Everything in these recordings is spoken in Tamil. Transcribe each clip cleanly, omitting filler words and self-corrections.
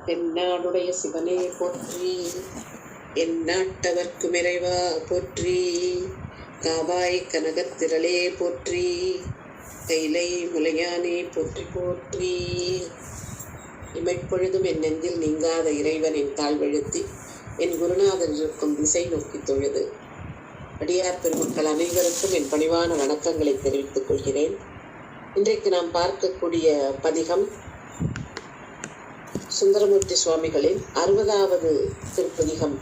தென்னாடுடைய சிவனே போற்றி, எந்நாட்டவர்க்கும் இறைவா போற்றி, காவாய் கனகத்திரளே போற்றி, கைலை முலையானே போற்றி போற்றி. இமைப்பொழுதும் என் நெஞ்சில் நீங்காத இறைவனின் தாழ்வெழுத்தி என் குருநாதன் இருக்கும் திசை நோக்கி தொழுது அடியார் பெருமக்கள் அனைவருக்கும் என் பணிவான வணக்கங்களை தெரிவித்துக் கொள்கிறேன். இன்றைக்கு நாம் பார்க்கக்கூடிய பதிகம் சுந்தரமூர்த்தி சுவாமிகளின் 60வது திருப்பதிகம்,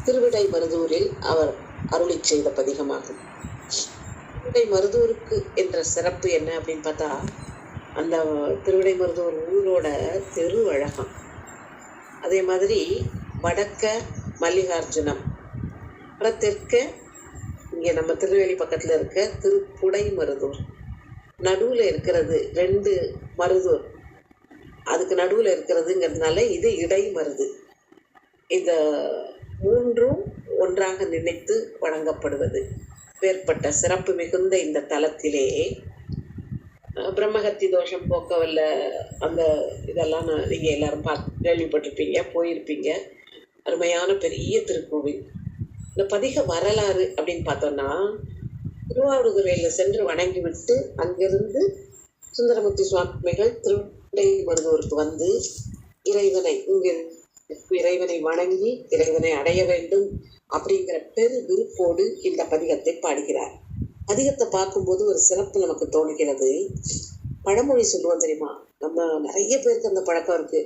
திருவிடை மருதூரில் அவர் அருளி செய்த பதிகமாகும். திருவிடை மருதூருக்கு என்ற சிறப்பு என்ன அப்படின்னு பார்த்தா, அந்த திருவிடை மருதூர் ஊரோட தெரு அழகம். அதே மாதிரி வடக்க மல்லிகார்ஜுனம், அப்புறம் தெற்க இங்கே நம்ம திருநெல்வேலி பக்கத்தில் இருக்க திருப்புடை மருதூர், நடுவில் இருக்கிறது 2 மருதூர், அதுக்கு நடுவில் இருக்கிறதுங்கிறதுனால இது இடைமருது. இந்த 3ம் ஒன்றாக நினைத்து வழங்கப்படுவது வேறுபட்ட சிறப்பு மிகுந்த இந்த தலத்திலே பிரம்மஹத்தி தோஷம் போக்கவல்ல அந்த இதெல்லாம் நீங்கள் எல்லாரும் கேள்விப்பட்டிருப்பீங்க, போயிருப்பீங்க. அருமையான பெரிய திருக்கோவில். இந்த பதிக வரலாறு அப்படின்னு பார்த்தோம்னா, திருவாவடுதுறையில் சென்று வணங்கிவிட்டு அங்கிருந்து சுந்தரமூர்த்தி சுவாமிகள் திருவிடை மருதூருக்கு வந்து இறைவனை வணங்கி இறைவனை அடைய வேண்டும் அப்படிங்கிற பெரு விருப்போடு இந்த பதிகத்தை பாடுகிறார். பதிகத்தை பார்க்கும்போது ஒரு சிறப்பு நமக்கு தோணுகிறது. பழமொழி சொல்லுவோம் தெரியுமா, நம்ம நிறைய பேருக்கு அந்த பழக்கம் இருக்கு.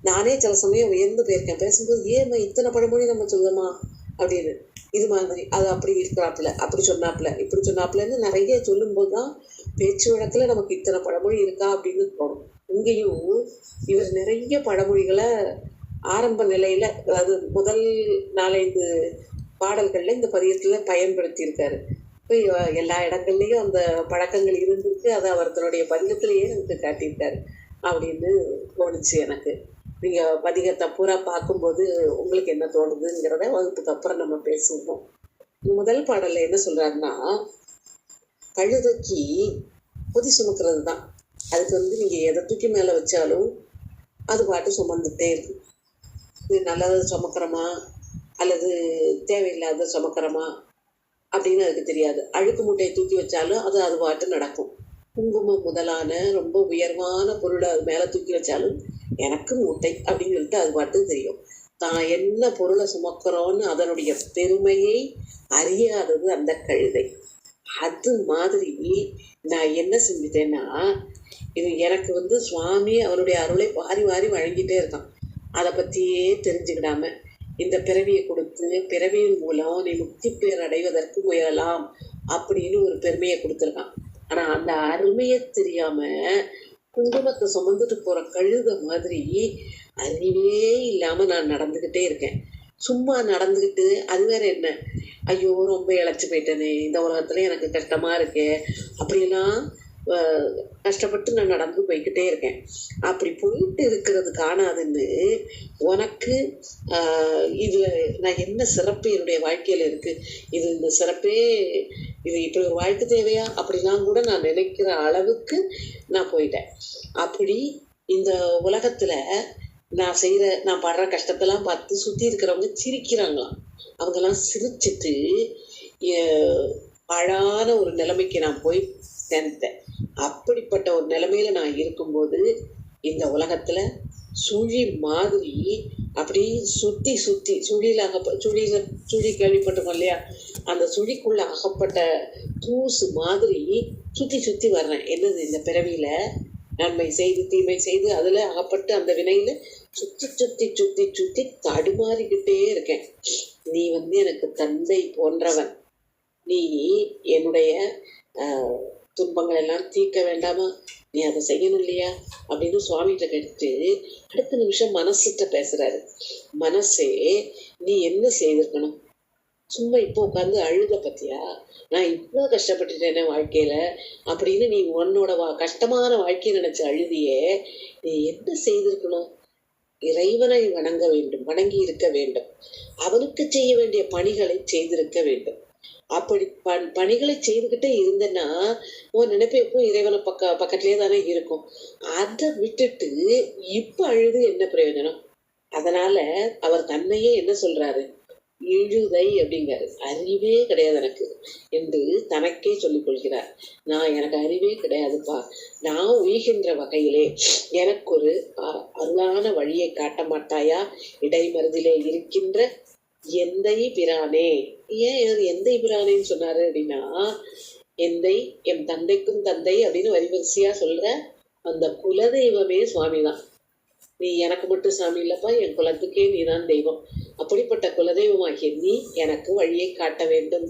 நானே சில சமயம் உயர்ந்து போயிருக்கேன், பேசும்போது ஏன் இத்தனை பழமொழி நம்ம சொல்லுமா அப்படின்னு. இது மாதிரி அது அப்படி இருக்கிறாப்புல, அப்படி சொன்னாப்புல, இப்படி சொன்னாப்புலன்னு நிறைய சொல்லும்போது தான் பேச்சு வழக்கில் நமக்கு இத்தனை பழமொழி இருக்கா அப்படின்னு தோணும். இங்கேயும் இவர் நிறைய பழமொழிகளை ஆரம்ப நிலையில், அதாவது முதல் 4-5 பாடல்களில் இந்த பதிகத்தில் பயன்படுத்தியிருக்காரு. இப்போ எல்லா இடங்கள்லையும் அந்த பழக்கங்கள் இருந்திருக்கு, அதை அவர் தன்னுடைய பதிகத்திலேயே நமக்கு காட்டியிருக்காரு அப்படின்னு தோணுச்சு எனக்கு. நீங்கள் பதிகத்தை பூரா பார்க்கும்போது உங்களுக்கு என்ன தோணுதுங்கிறத வகுப்புக்கு அப்புறம் நம்ம பேசுவோம். முதல் பாடலில் என்ன சொல்கிறாருன்னா, கழுதைக்கு பொதி சுமக்கிறது தான். அதுக்கு நீங்கள் எதை தூக்கி மேலே வச்சாலும் அது பாட்டு சுமந்துகிட்டே இருக்கு. இது நல்லது சுமக்கிறோமா அல்லது தேவையில்லாத சுமக்கிறோமா அப்படின்னு அதுக்கு தெரியாது. அழுக்கு மூட்டையை தூக்கி வச்சாலும் அது பாட்டு நடக்கும். குங்குமம் முதலான ரொம்ப உயர்வான பொருளை அது மேலே தூக்கி வச்சாலும் எனக்கு மூட்டை அப்படின்னு சொல்லிட்டு அது பாட்டு தெரியும். தான் என்ன பொருளை சுமக்கிறோன்னு அதனுடைய பெருமையை அறியாதது அந்த கழுதை. அது மாதிரி நான் என்ன செஞ்சுட்டேன்னா, இது எனக்கு சுவாமி அவருடைய அருளை வாரி வாரி வழங்கிட்டே இருக்கான். அதை பற்றியே தெரிஞ்சுக்கிடாம இந்த பிறவியை கொடுத்து பிறவியின் மூலம் நீ முக்தி பேர் அடைவதற்கு முயலலாம் அப்படின்னு ஒரு பெருமையை கொடுத்துருக்கான். ஆனால் அந்த அருமையை தெரியாமல் குங்குமத்தை சுமந்துட்டு போகிற கழுத மாதிரி அறிவே இல்லாமல் நான் நடந்துக்கிட்டே இருக்கேன். சும்மா நடந்துக்கிட்டு அது வேற என்ன, ஐயோ ரொம்ப இழைச்சி போயிட்டேனே, இந்த உலகத்துல எனக்கு கஷ்டமாக இருக்கே அப்படிலாம் கஷ்டப்பட்டு நான் நடந்து போய்கிட்டே இருக்கேன். அப்படி போயிட்டு இருக்கிறது காணாதுன்னு உனக்கு இதில் நான் என்ன சிறப்பு என்னுடைய வாழ்க்கையில் இருக்குது, இந்த சிறப்பே இது இப்படி ஒரு வாழ்க்கை தேவையா அப்படிலாம் கூட நான் நினைக்கிற அளவுக்கு நான் போயிட்டேன். அப்படி இந்த உலகத்தில் நான் படுற கஷ்டத்தெல்லாம் பார்த்து சுற்றி இருக்கிறவங்க சிரிக்கிறாங்களாம். அவங்கெல்லாம் சிரிச்சிட்டு அழான ஒரு நிலைமைக்கு நான் போய் சேர்ந்தேன். அப்படிப்பட்ட ஒரு நிலைமையில நான் இருக்கும்போது இந்த உலகத்துல சுழி மாதிரி அப்படி சுற்றி சுழி கேள்விப்பட்டிருக்கோம் இல்லையா, அந்த சுழிக்குள்ள அகப்பட்ட தூசு மாதிரி சுற்றி வர்றேன். என்னது இந்த பிறவியில நன்மை செய்து தீமை செய்து அதில் அகப்பட்டு அந்த வினையில் சுற்றி தடுமாறிக்கிட்டே இருக்கேன். நீ எனக்கு தந்தை போன்றவன், நீ என்னுடைய துன்பங்கள் எல்லாம் தீர்க்க வேண்டாமா, நீ அதை செய்யணும் இல்லையா அப்படின்னு சுவாமிகிட்ட கேட்டு அடுத்த நிமிஷம் மனசுகிட்ட பேசுறாரு. மனசே, நீ என்ன செய்திருக்கணும்? சும்மா இப்போ உட்காந்து அழுத பத்தியா, நான் இவ்வளோ கஷ்டப்பட்டுட்டேனே வாழ்க்கையில அப்படின்னு நீ உன்னோட கஷ்டமான வாழ்க்கையை நினைச்ச அழுதியே, நீ என்ன செய்திருக்கணும்? இறைவனை வணங்க வேண்டும், வணங்கி இருக்க வேண்டும், அவனுக்கு செய்ய வேண்டிய பணிகளை செய்திருக்க வேண்டும். அப்படி பணிகளை செய்துக்கிட்டே இருந்தேன்னா உன் நினைப்பு எப்போ இறைவனை பக்கத்திலே தானே இருக்கும். அதை விட்டுட்டு இப்ப அழுது என்ன பிரயோஜனம்? அதனால அவர் தன்னையே என்ன சொல்றாரு, இழுதை அப்படிங்கிறாரு. அறிவே கிடையாது எனக்கு என்று தனக்கே சொல்லிக் கொள்கிறார். எனக்கு அறிவே கிடையாதுப்பா, நான் உய்கின்ற வகையிலே எனக்கு ஒரு அருளான வழியை காட்ட மாட்டாயா இடைமருதிலே இருக்கின்ற எந்தை பிரானே. ஏன் எந்தை பிரானேன்னு சொன்னாரு அப்படின்னா, எந்தை என் தந்தைக்கும் தந்தை அப்படின்னு வரிவரிசையா சொல்ற அந்த குலதெய்வமே சுவாமி தான். நீ எனக்கு மட்டும் சாமி இல்லப்பா, என் குலத்துக்கே நீதான் தெய்வம். அப்படிப்பட்ட குலதெய்வமாகிய நீ எனக்கு வழியை காட்ட வேண்டும்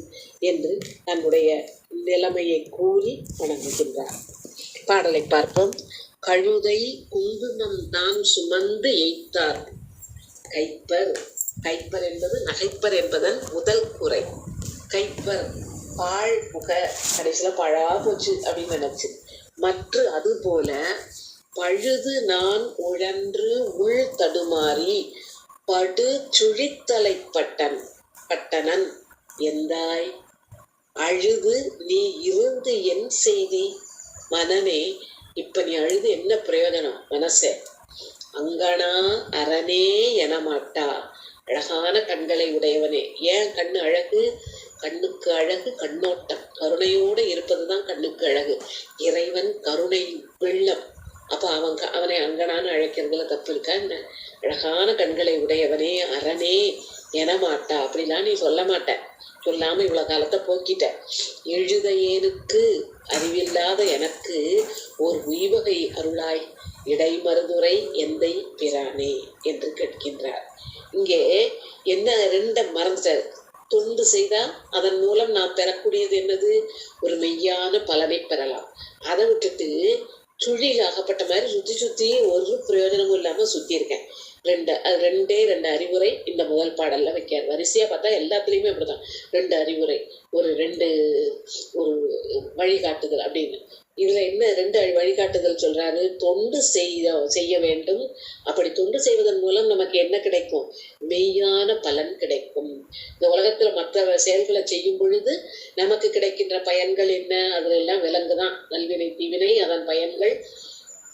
என்று தன்னுடைய நிலைமையை கூறி வணங்குகின்றார். பாடலை பார்ப்போம். கழுதை குங்குமம் தான் சுமந்து எய்த்தார் கைப்பர். கைப்பர் என்பது நகைப்பர் என்பதன் முதல் குறை. கைப்பர் பாழ் புக, கடைசியில பழா போச்சு அப்படின்னு நினைச்சு. மற்ற அது போல பழுது நான் உழன்று உள் தடுமாறி படு சுழித்தலை பட்டனன் எந்தாய் அழுது நீ இருந்து என் செய்தி. மனனே, இப்ப நீ அழுது என்ன பிரயோஜனம் மனசே? அங்கனா அரணே என மாட்டா. அழகான கண்களை உடையவனே. ஏன் கண்ணு அழகு? கண்ணுக்கு அழகு கண்ணோட்டம், கருணையோடு இருப்பதுதான் கண்ணுக்கு அழகு. இறைவன் கருணை வெள்ளம். அப்ப அவனை அங்கனான்னு அழைக்கிறதுல தப்பு இருக்கா என்ன? அழகான கண்களை உடையவனே அரணே என மாட்டா, அப்படிலாம் நீ சொல்ல மாட்ட. சொல்லாம இவ்வளவு காலத்தை போக்கிட்ட. எழுதையேனுக்கு அறிவில்லாத எனக்கு ஓர் உய்வகை அருளாய் இடைமருதுரை எந்தை பிரானே என்று கேட்கின்றார். இங்கே என்ன ரெண்ட மறந்துட்டார். தொண்டு செய்தால் அதன் மூலம் நாம் பெறக்கூடியது என்னது? ஒரு மெய்யான பலனை பெறலாம். அதை விட்டுட்டு சுழியில் அகப்பட்ட மாதிரி சுத்தி ஒரு பிரயோஜனமும் இல்லாம சுத்தி இருக்கேன். ரெண்டு அறிவுரை இந்த முதல் பாடல்ல வைக்காரு. வரிசையா பார்த்தா எல்லாத்துலயுமே அப்படிதான். 2 அறிவுரை, ஒரு வழிகாட்டுதல் அப்படின்னு. இதுல என்ன 2 வழிகாட்டுதல் சொல்றாரு? தொண்டு செய்ய வேண்டும். அப்படி தொண்டு செய்வதன் மூலம் நமக்கு என்ன கிடைக்கும்? மெய்யான பலன் கிடைக்கும். இந்த உலகத்துல மற்ற செயல்களை செய்யும் பொழுது நமக்கு கிடைக்கின்ற பயன்கள் என்ன? அதுல எல்லாம் விலங்குதான். நல்வினை தீவினை அதன் பயன்கள்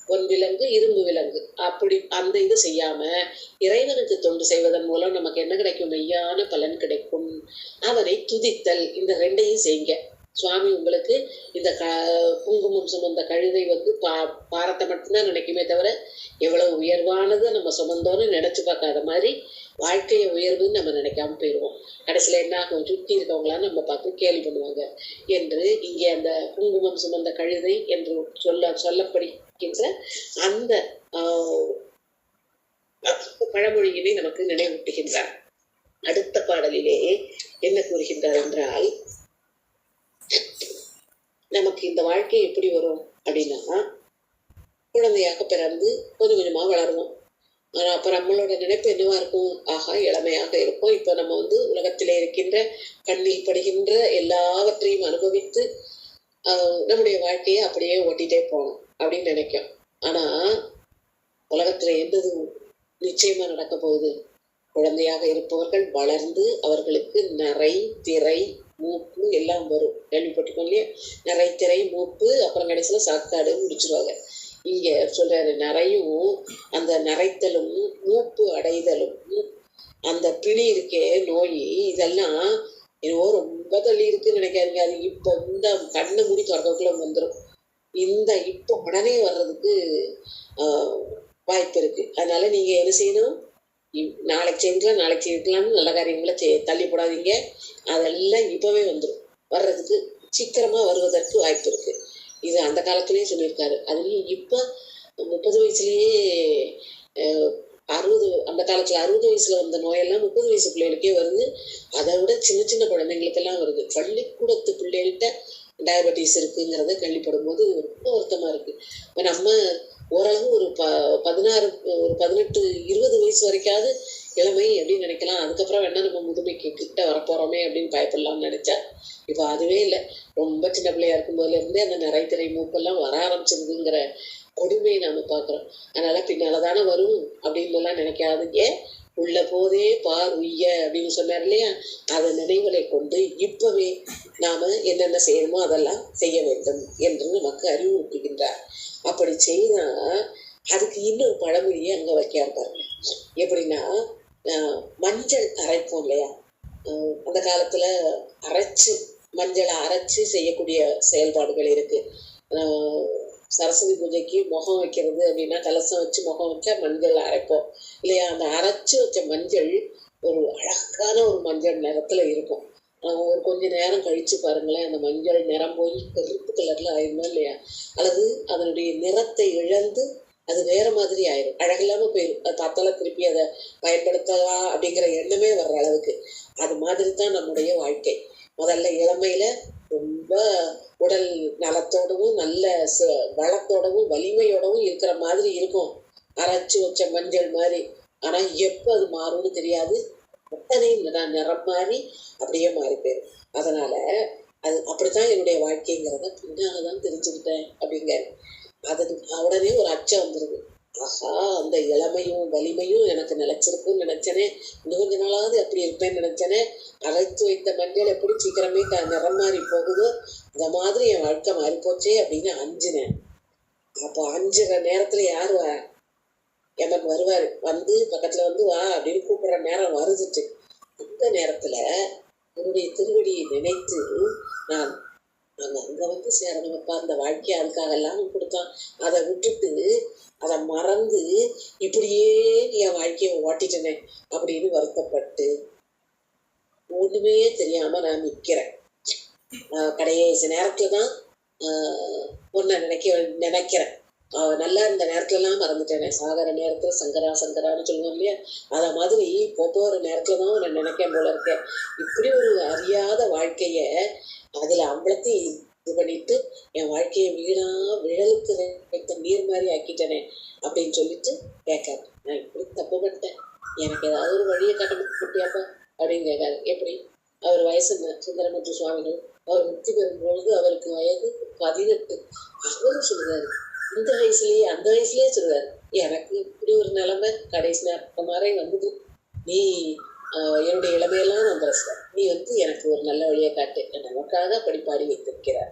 பொன் விலங்கு இரும்பு விலங்கு. அப்படி அந்த இது செய்யாம இறைவனுக்கு தொண்டு செய்வதன் மூலம் நமக்கு என்ன கிடைக்கும்? மெய்யான பலன் கிடைக்கும். அவனை துதித்தல். இந்த 2ஐயும் செய்யுங்க. சுவாமி உங்களுக்கு இந்த குங்குமம் சுமந்த கழுதை பாரத்தை மட்டும்தான் நினைக்குமே தவிர எவ்வளவு உயர்வானது நம்ம சுமந்தோன்னு நினைச்சு பார்க்காத மாதிரி வாழ்க்கையை உயர்வுன்னு நம்ம நினைக்காம போயிடுவோம். கடைசியில என்ன ஆகும்? சுற்றி இருக்கவங்களாம் நம்ம பார்த்து கேள்வி பண்ணுவாங்க என்று இங்கே அந்த குங்குமம் சுமந்த கழுதை என்று சொல்லப்படுகின்ற அந்த பழமொழியினை நமக்கு நினைவூட்டுகின்றார். அடுத்த பாடலிலே என்ன கூறுகின்றார் என்றால், நமக்கு இந்த வாழ்க்கை எப்படி வரும் அப்படின்னா, குழந்தையாக பிறந்து கொஞ்சம் கொஞ்சமா வளருவோம். ஆனா அப்ப நம்மளோட நினைப்பு என்னவா இருக்கும்? ஆகா, இளமையாக இருக்கும். இப்ப நம்ம உலகத்திலே இருக்கின்ற கண்ணில் படுகின்ற எல்லாவற்றையும் அனுபவித்து நம்முடைய வாழ்க்கையை அப்படியே ஓட்டிட்டே போகணும் அப்படின்னு நினைக்கும். ஆனா உலகத்துல எந்தது நிச்சயமா நடக்க போகுது? குழந்தையாக இருப்பவர்கள் வளர்ந்து அவர்களுக்கு நரை திரை மூப்பு எல்லாம் வரும். கேள்விப்பட்டிருக்கோம் இல்லையா? நரை திரை மூப்பு, அப்புறம் கடைசியில சாக்காடு முடிச்சிருவாங்க. இங்க சொல்றாரு, நரையும் அந்த நரைத்தலும் மூப்பு அடைதலும் அந்த பிணி இருக்கே நோய், இதெல்லாம் என்னவோ ரொம்ப தள்ளி இருக்குன்னு நினைக்காதீங்க. அது இப்ப இந்த கண்ணை மூடி தொடக்கக்குள்ள வந்துடும். இப்ப உடனே வர்றதுக்கு வாய்ப்பு இருக்கு. அதனால நீங்க என்ன செய்யணும்? நாளைக்கு செய்யலாம்னு நல்ல காரியங்களை தள்ளி போடாதீங்க. அதெல்லாம் இப்பவே வந்துடும். வர்றதுக்கு சீக்கிரமா வருவதற்கு வாய்ப்பு இருக்கு. இது அந்த காலத்திலேயே சொல்லியிருக்காரு. அதுலயும் இப்ப 30 வயசுலயே 60, அந்த காலத்துல 60 வயசுல வந்த நோயெல்லாம் 30 வயசு பிள்ளைகளுக்கே வருது. அதை விட சின்ன சின்ன குழந்தைங்களுக்கெல்லாம் வருது. பள்ளிக்கூடத்து பிள்ளைகள்கிட்ட டயபெட்டிஸ் இருக்குங்கிறத கேள்விப்படும் போது ரொம்ப வருத்தமா இருக்கு. நம்ம ஓரளவு ஒரு 16, ஒரு 18, 20 வயசு வரைக்காவது இளமை அப்படின்னு நினைக்கலாம். அதுக்கப்புறம் வேணா நம்ம முதுமைக்கு கிட்ட வரப்போறோமே அப்படின்னு பயப்படலாம்னு நினைச்சா, இப்ப அதுவே இல்லை. ரொம்ப சின்ன பிள்ளையா இருக்கும் போதுல இருந்தே அந்த நிறைத்திரை மூப்பெல்லாம் வர ஆரம்பிச்சிருதுங்கிற கொடுமையை நாம பாக்குறோம். அதனால பின்னாலதானே வரும் அப்படின்னு எல்லாம் நினைக்காதீங்க. உள்ள போதே பார் உய்ய அப்படின்னு சொன்னார் இல்லையா? அதை நினைவுகளை கொண்டு இப்பவே நாம என்னென்ன செய்யணுமோ அதெல்லாம் செய்ய வேண்டும் என்று நமக்கு அறிவுறுத்துகின்றார். அப்படி செய்தா அதுக்கு இன்னொரு பழமொழியை அங்க வைக்க பாருங்க. எப்படின்னா மஞ்சள் அரைப்போம் இல்லையா, அந்த காலத்துல அரைச்சு மஞ்சளை அரைச்சு செய்யக்கூடிய செயல்பாடுகள் இருக்கு. சரஸ்வதி பூஜைக்கு முகம் வைக்கிறது அப்படின்னா கலசம் வச்சு முகம் வச்சா மஞ்சள் அரைப்போம் இல்லையா. அந்த அரைச்சு வச்ச மஞ்சள் ஒரு அழகான ஒரு மஞ்சள் நிறத்துல இருக்கும். ஒரு கொஞ்ச நேரம் கழிச்சு பாருங்களேன், அந்த மஞ்சள் நிறம் போய் கருப்பு கலர்ல ஆயிருந்தோம் இல்லையா, அல்லது அதனுடைய நிறத்தை இழந்து அது வேற மாதிரி ஆயிரும், அழகில்லாம போயிடும். அது பார்த்தாலும் திருப்பி அதை பயன்படுத்தலாம் அப்படிங்கிற எண்ணமே வர்ற அளவுக்கு. அது மாதிரி தான் நம்முடைய வாழ்க்கை. முதல்ல இளமையில ரொம்ப உடல் நலத்தோடவும் நல்ல வளத்தோடவும் வலிமையோடவும் இருக்கிற மாதிரி இருக்கும், அரைச்சு வச்ச மஞ்சள் மாதிரி. ஆனா எப்போ அது மாறும்னு தெரியாது, அத்தனையும் நிறம் மாறி அப்படியே மாறி போயிடும். அதனால அது அப்படித்தான் என்னுடைய வாழ்க்கைங்கிறத பின்னால்தான் தெரிஞ்சுக்கிட்டேன் அப்படிங்க. அது உடனே ஒரு அச்சம் வந்துருது. ஆஹா, அந்த இளமையும் வலிமையும் எனக்கு நினைச்சிருக்குன்னு நினைச்சனே, இன்னும் கொஞ்ச நாளாவது அப்படி இருப்பேன்னு நினைச்சனே, அரைத்து வைத்த மஞ்சள் எப்படி சீக்கிரமே நிறம் மாறி போகுதோ இந்த மாதிரி என் வாழ்க்கை மாறி போச்சே அப்படின்னு அஞ்சினேன். அப்போ அஞ்சுற நேரத்துல யாரு எனக்கு வருவாரு, வந்து பக்கத்துல வந்து வா அப்படின்னு கூப்பிடுற நேரம் வருதுட்டு. அந்த நேரத்துல உன்னுடைய திருவடியை நினைத்து நான் அங்க வந்து சேரணுமப்பா, அந்த வாழ்க்கையை அதுக்காக எல்லாம் கொடுத்தான், அதை விட்டுட்டு அதை மறந்து இப்படியே என் வாழ்க்கையை ஓட்டிட்டனே அப்படின்னு வருத்தப்பட்டு ஒண்ணுமே தெரியாம நான் நிக்கிறேன். கடைசி நேரத்துலதான் ஒன்ன நினைக்கிறேன். நல்லா இந்த நேரத்துலலாம் மறந்துட்டேனே, சாகர நேரத்துல சங்கரா சங்கரான்னு சொல்லுவோம் இல்லையா, அத மாதிரி போற நேரத்துலதான் நான் நினைக்கேன் போல இருக்கேன். இப்படி ஒரு அறியாத வாழ்க்கைய அதுல அம்பளத்தையும் இது பண்ணிட்டு என் வாழ்க்கையை வீணா விழலுக்கு வைத்த நீர் மாதிரி ஆக்கிட்டேனே அப்படின்னு சொல்லிட்டு கேட்காரு, நான் இப்படி தப்பு பண்ணிட்டேன், எனக்கு ஏதாவது ஒரு வழியை கண்டுபிடியாப்பா அப்படின்னு கேட்காரு. எப்படி? அவர் வயசு என்ன? சுந்தரமூர்த்தி சுவாமிகள் அவர் முக்தி பெறும்பொழுது அவருக்கு வயது 18. அவரும் சொல்லுறாரு, இந்த வயசுலயே அந்த வயசுலயே சொல்லுவாரு, எனக்கு இப்படி ஒரு நிலைமை கடைசி நேரம் மாதிரி வந்தது, நீ என்னுடைய இளமையெல்லாம் நான் பேசுறேன், நீ வந்து எனக்கு ஒரு நல்ல வழியை காட்டு, நமக்காக படிப்பாடி வைத்திருக்கிறார்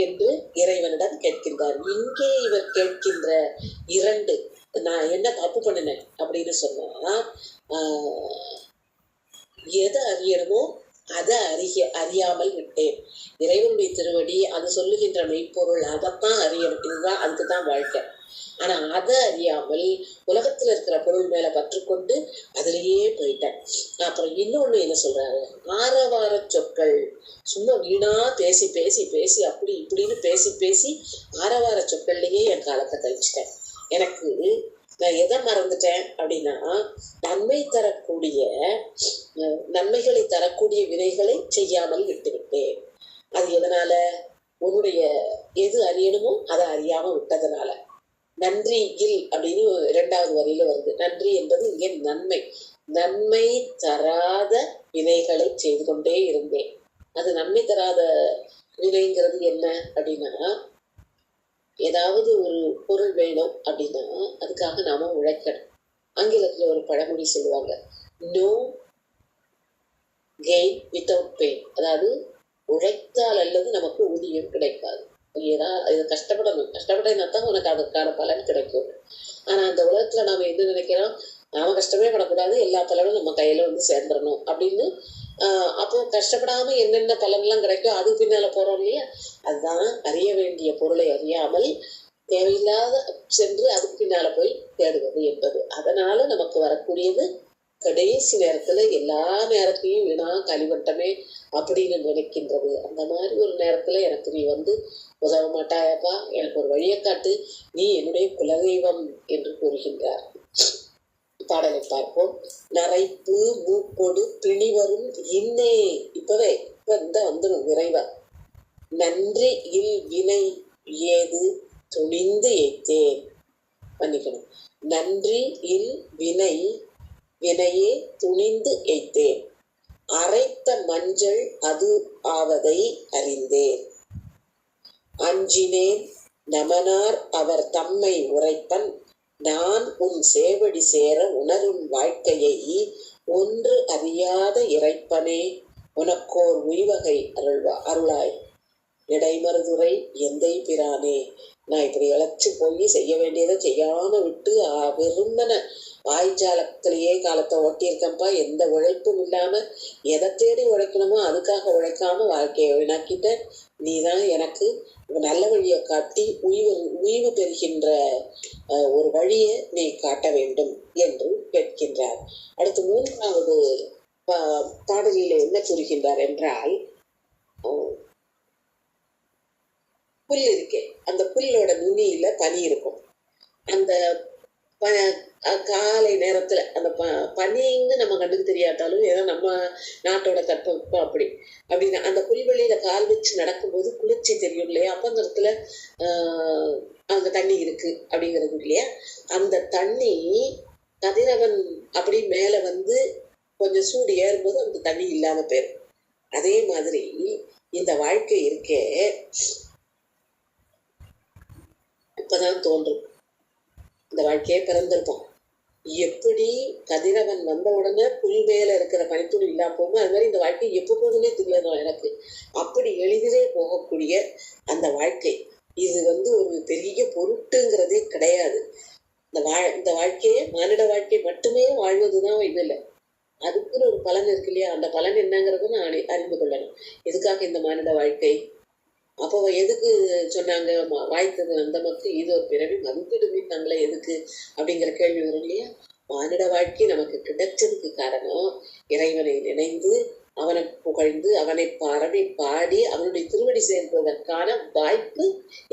என்று இறைவனிடம் கேட்கின்றார். இங்கே இவர் கேட்கின்ற 2, நான் என்ன தப்பு பண்ணினேன் அப்படின்னு சொன்னா, எதை அறியணுமோ அதை அறியாமல் விட்டேன். இறைவனுடைய திருவடி அது சொல்லுகின்ற மெய்ப்பொருள், அதைத்தான் அறியணும், இதுதான் அதுக்குதான் வாழ்க்கை. ஆனா அதை அறியாமல் உலகத்துல இருக்கிற பொருள் மேல பற்றுக்கொண்டு அதுலயே போயிட்டேன். அப்புறம் இன்னொன்னு என்ன சொல்றாரு, ஆரவார சொற்கள், சும்மா வீணா பேசி பேசி பேசி அப்படி இப்படின்னு பேசி பேசி ஆரவார சொற்கள்லயே என் காலத்தை கழிச்சிட்டேன். எனக்கு நான் எதை மறந்துட்டேன் அப்படின்னா, நன்மைகளை தரக்கூடிய வினைகளை செய்யாமல் விட்டுவிட்டேன். அது எதனால? உன்னுடைய எது அறியணுமோ அதை அறியாம விட்டதுனால. நன்றி இல் அப்படின்னு 2வது வரியில வருது. நன்றி என்பது இங்கே நன்மை தராத வினைகளை செய்து கொண்டே இருந்தேன். அது நன்மை தராத வினைங்கிறது என்ன அப்படின்னா, ஏதாவது ஒரு பொருள் வேணும் அப்படின்னா அதுக்காக நாம உழைக்கணும். ஆங்கிலத்துல ஒரு பழமொழி சொல்லுவாங்க, நோ கெயின் வித்தவுட் பெயின். அதாவது உழைத்தால் அல்லது நமக்கு ஊதியம் கிடைக்காது. இதை கஷ்டப்பட்டா தான் உனக்கு அதற்கான பலன் கிடைக்கும். ஆனா அந்த உலகத்துல நாம என்ன நினைக்கிறோம், நாம கஷ்டமே படக்கூடாது, எல்லா பலனும் நம்ம கையில வந்து சேர்ந்துடணும் அப்படின்னு. அப்போ கஷ்டப்படாம என்னென்ன பலன்லாம் கிடைக்கும் அது பின்னால போறோம் இல்லையா. அதுதான் அறிய வேண்டிய பொருளை அறியாமல் தேவையில்லாத சென்று அதுக்கு பின்னால போய் தேடுவது என்பது. அதனால நமக்கு வரக்கூடியது கடைசி நேரத்துல எல்லா நேரத்தையும் வீணா கழிவட்டமே அப்படின்னு நினைக்கின்றது. அந்த மாதிரி ஒரு நேரத்துல எனக்கு நீ வந்து உதவ மாட்டாயப்பா, எனக்கு ஒரு வழியை காட்டு, நீ என்னுடைய குலதெய்வம் என்று கூறுகின்றார். பாடலை பார்ப்போம். நரைப்பு மூக்கொடு பிணிவரும் இன்னே. இப்ப இந்த வந்துடும் விரைவா. நன்றி இல் வினை ஏது துணிந்து எய்த்தேன். மன்னிக்கணும். நன்றி இல் வினையே துணிந்து எய்த்தேன். அரைத்த மஞ்சள் அது ஆவதை அறிந்தேன். அஞ்சினேன் நமனார் அவர் தம்மை உரைப்பன். நான் உன் சேவடி சேர உணரும் வாழ்க்கையை ஒன்று அறியாத இறைப்பனே உனக்கோர் உய்வகை அருளாய். இடைமருதுரை எந்தை பிரானே. நான் இப்படி இழைச்சு போய் செய்ய வேண்டியதை செய்யாம விட்டு வெறுந்தன வாய்ச்சாலத்திலேயே காலத்தை ஓட்டியிருக்கப்பா. எந்த உழைப்பும் இல்லாம எதை தேடி உழைக்கணுமோ அதுக்காக உழைக்காம வாழ்க்கையை வீணாக்கிட்ட. நீதான் எனக்கு நல்ல வழியை காட்டி உய்வு பெறுகின்ற ஒரு வழியை நீ காட்ட வேண்டும் என்று கேட்கின்றார். அடுத்து 3வது பாடலில் என்ன கூறுகின்றார் என்றால், புல் இருக்கே, அந்த புல்லோட நுனியில பனி இருக்கும். அந்த காலை நேரத்துல அந்த பனின்னு நம்ம கண்டுக்கு தெரியாட்டாலும் ஏதோ நம்ம நாட்டோட தட்பவெப்பம் அப்படின்னு அந்த புல்வெளியில கால் வச்சு நடக்கும்போது குளிர்ச்சி தெரியும் இல்லையா? அப்ப அந்த இடத்துல அங்க தண்ணி இருக்கு அப்படிங்கிறது இல்லையா? அந்த தண்ணி கதிரவன் அப்படி மேல வந்து கொஞ்சம் சூடு ஏறும்போது அந்த தண்ணி இல்லாம போயிடும். அதே மாதிரி இந்த வாழ்க்கை இருக்கே, இப்பதான் தோன்றும் இந்த வாழ்க்கையே பிறந்திருப்போம். எப்படி கதிரவன் வந்த உடனே புல் மேல இருக்கிற பனித்துளி இல்லாம போகும், அது மாதிரி இந்த வாழ்க்கை எப்போ போகுதுன்னே தெரியல எனக்கு. அப்படி எளிதிலே போகக்கூடிய அந்த வாழ்க்கை இது வந்து ஒரு பெரிய பொருட்டுங்கிறதே கிடையாது. இந்த வாழ்க்கையே மானிட வாழ்க்கை மட்டுமே வாழ்வதுதான் இது இல்லை. அதுக்குன்னு ஒரு பலன் இருக்கு இல்லையா? அந்த பலன் என்னங்கிறத நான் அறிந்து கொள்ளணும். எதுக்காக இந்த மானிட வாழ்க்கை? அப்போ எதுக்கு சொன்னாங்க வாய்த்தது அந்த மக்கள் இது ஒரு பிறவி மதிப்பிடுமே தங்களை எதுக்கு அப்படிங்கிற கேள்வி வரும் இல்லையா? மானிட வாழ்க்கை நமக்கு கிடைச்சதுக்கு காரணம் இறைவனை நினைந்து அவனை புகழ்ந்து அவனை பாடி அவனுடைய திருவடி சேர்ப்பதற்கான வாய்ப்பு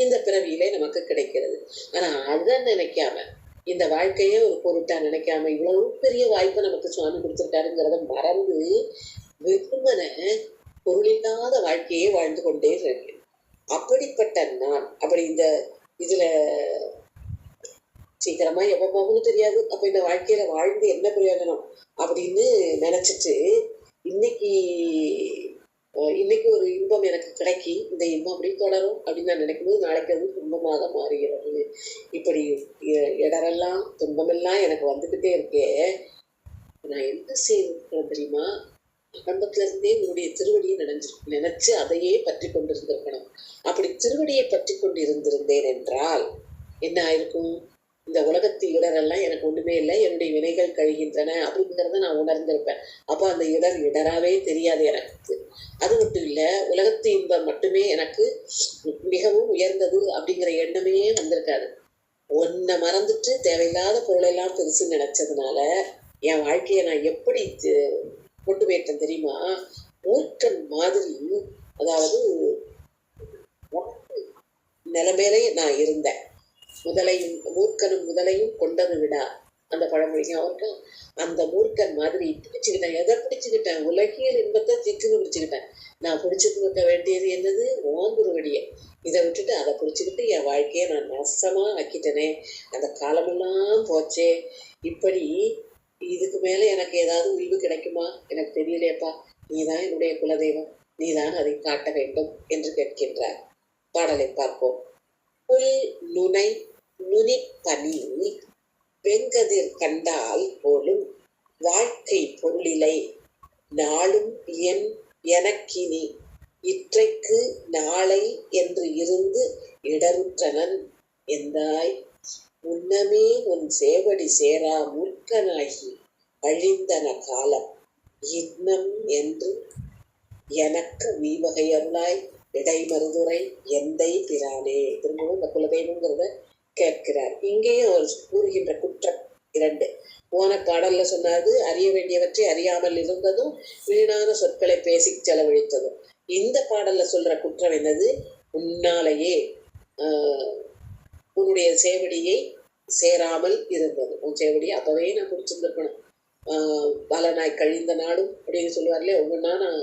இந்த பிறவியிலே நமக்கு கிடைக்கிறது. ஆனா அதுதான் நினைக்காம, இந்த வாழ்க்கையே ஒரு பொருட்டா நினைக்காம இவ்வளவு பெரிய வாய்ப்பை நமக்கு சுவாமி கொடுத்துருக்காருங்கிறத மறந்து வெறுமன பொருளில்லாத வாழ்க்கையே வாழ்ந்து கொண்டே இருக்கு. அப்படிப்பட்ட நான் அப்படி இந்த இதுல சீக்கிரமா எப்ப போகணும்னு தெரியாது. அப்ப இந்த வாழ்க்கையில வாழ்ந்து என்ன பிரயோஜனம் அப்படின்னு நினைச்சிட்டு இன்னைக்கு ஒரு இன்பம் எனக்கு கிடைக்கி இந்த இன்பம் அப்படி தொடரும் அப்படின்னு நான் நினைக்கும்போது நாளைக்கு அது துன்பமாக மாறுகிறது. இப்படி இடரெல்லாம் துன்பமெல்லாம் எனக்கு வந்துகிட்டே இருக்கே, நான் என்ன செய்திருக்கிறேன் தெரியுமா? ஆரம்பத்துல இருந்தே உன்னுடைய திருவடியை நினைச்சு அதையே பற்றி கொண்டிருந்திருக்கணும். அப்படி திருவடியை பற்றி கொண்டு இருந்திருந்தேன் என்றால் என்ன ஆயிருக்கும்? இந்த உலகத்து இடரெல்லாம் எனக்கு ஒண்ணுமே இல்லை, என்னுடைய வினைகள் கழிகின்றன அப்படிங்கிறத நான் உணர்ந்திருப்பேன். அப்போ அந்த இடராவே தெரியாது எனக்கு. அது மட்டும் இல்லை, உலகத்து இன்பம் மட்டுமே எனக்கு மிகவும் உயர்ந்தது அப்படிங்கிற எண்ணமே வந்திருக்காது. ஒன்னை மறந்துட்டு தேவையில்லாத பொருளெல்லாம் பெருசு நினைச்சதுனால என் வாழ்க்கையை நான் எப்படி கொண்டு போயிட்டேன் தெரியுமா? மூர்க்கன் மாதிரி, அதாவது நிலைமையிலே நான் இருந்தேன். மூர்க்கனும் முதலையும் கொண்டது விடா அந்த பழமொழிங்க அவருக்கு. அந்த மூர்க்கன் மாதிரி பிடிச்சுக்கிட்டேன். எதை பிடிச்சுக்கிட்டேன்? உலகியல் இன்பத்தை திக்குன்னு பிடிச்சுக்கிட்டேன். நான் பிடிச்சிருக்க வேண்டியது என்னது? ஓங்குருவடியை. இதை விட்டுட்டு அதை பிடிச்சிக்கிட்டு என் வாழ்க்கையை நான் நாசமா ஆக்கிட்டேனே. அந்த காலமெல்லாம் போச்சே. இப்படி இதுக்கு மேல எனக்கு ஏதாவது உய்வு கிடைக்குமா? எனக்கு தெரியலையப்பா. நீதான் என்னுடைய குலதெய்வம், நீதான் அதை காட்ட வேண்டும் என்று கேட்கின்றார். பாடலை பார்ப்போம். புல் நுனை நுனிப்பனி வெங்கதிர் கண்டால் போலும் வாழ்க்கை பொருளிலை நாளும் எனக்கினி இற்றைக்கு நாளை என்று இருந்து இடருற்றனன் எந்தாய் முன்னமே உன் சேவடி சேரா மூர்க்கனாகி அழிந்தன காலம் இன்னம் என்று எனக்கு வீவகையருளாய் இடைமருதுரை எந்தை பிரானே. திரும்பவும் இந்த குலதெய்வங்கிறத கேட்கிறார். இங்கேயும் அவர் கூறுகின்ற குற்றம் 2. போன பாடல்ல சொன்னாது அறிய வேண்டியவற்றை அறியாமல் இருந்ததும் வீணான சொற்களை பேசி செலவழித்ததும். இந்த பாடல்ல சொல்ற குற்றம் என்னது? உன்னாலேயே உன்னுடைய சேவடியை சேராமல் இருந்தது. உன் சேவடியை அப்பவே நான் பிடிச்சிருந்துருக்கணும். பல நாய் கழிந்த நாளும் அப்படின்னு சொல்லுவார்லே, ஒவ்வொன்றா நான்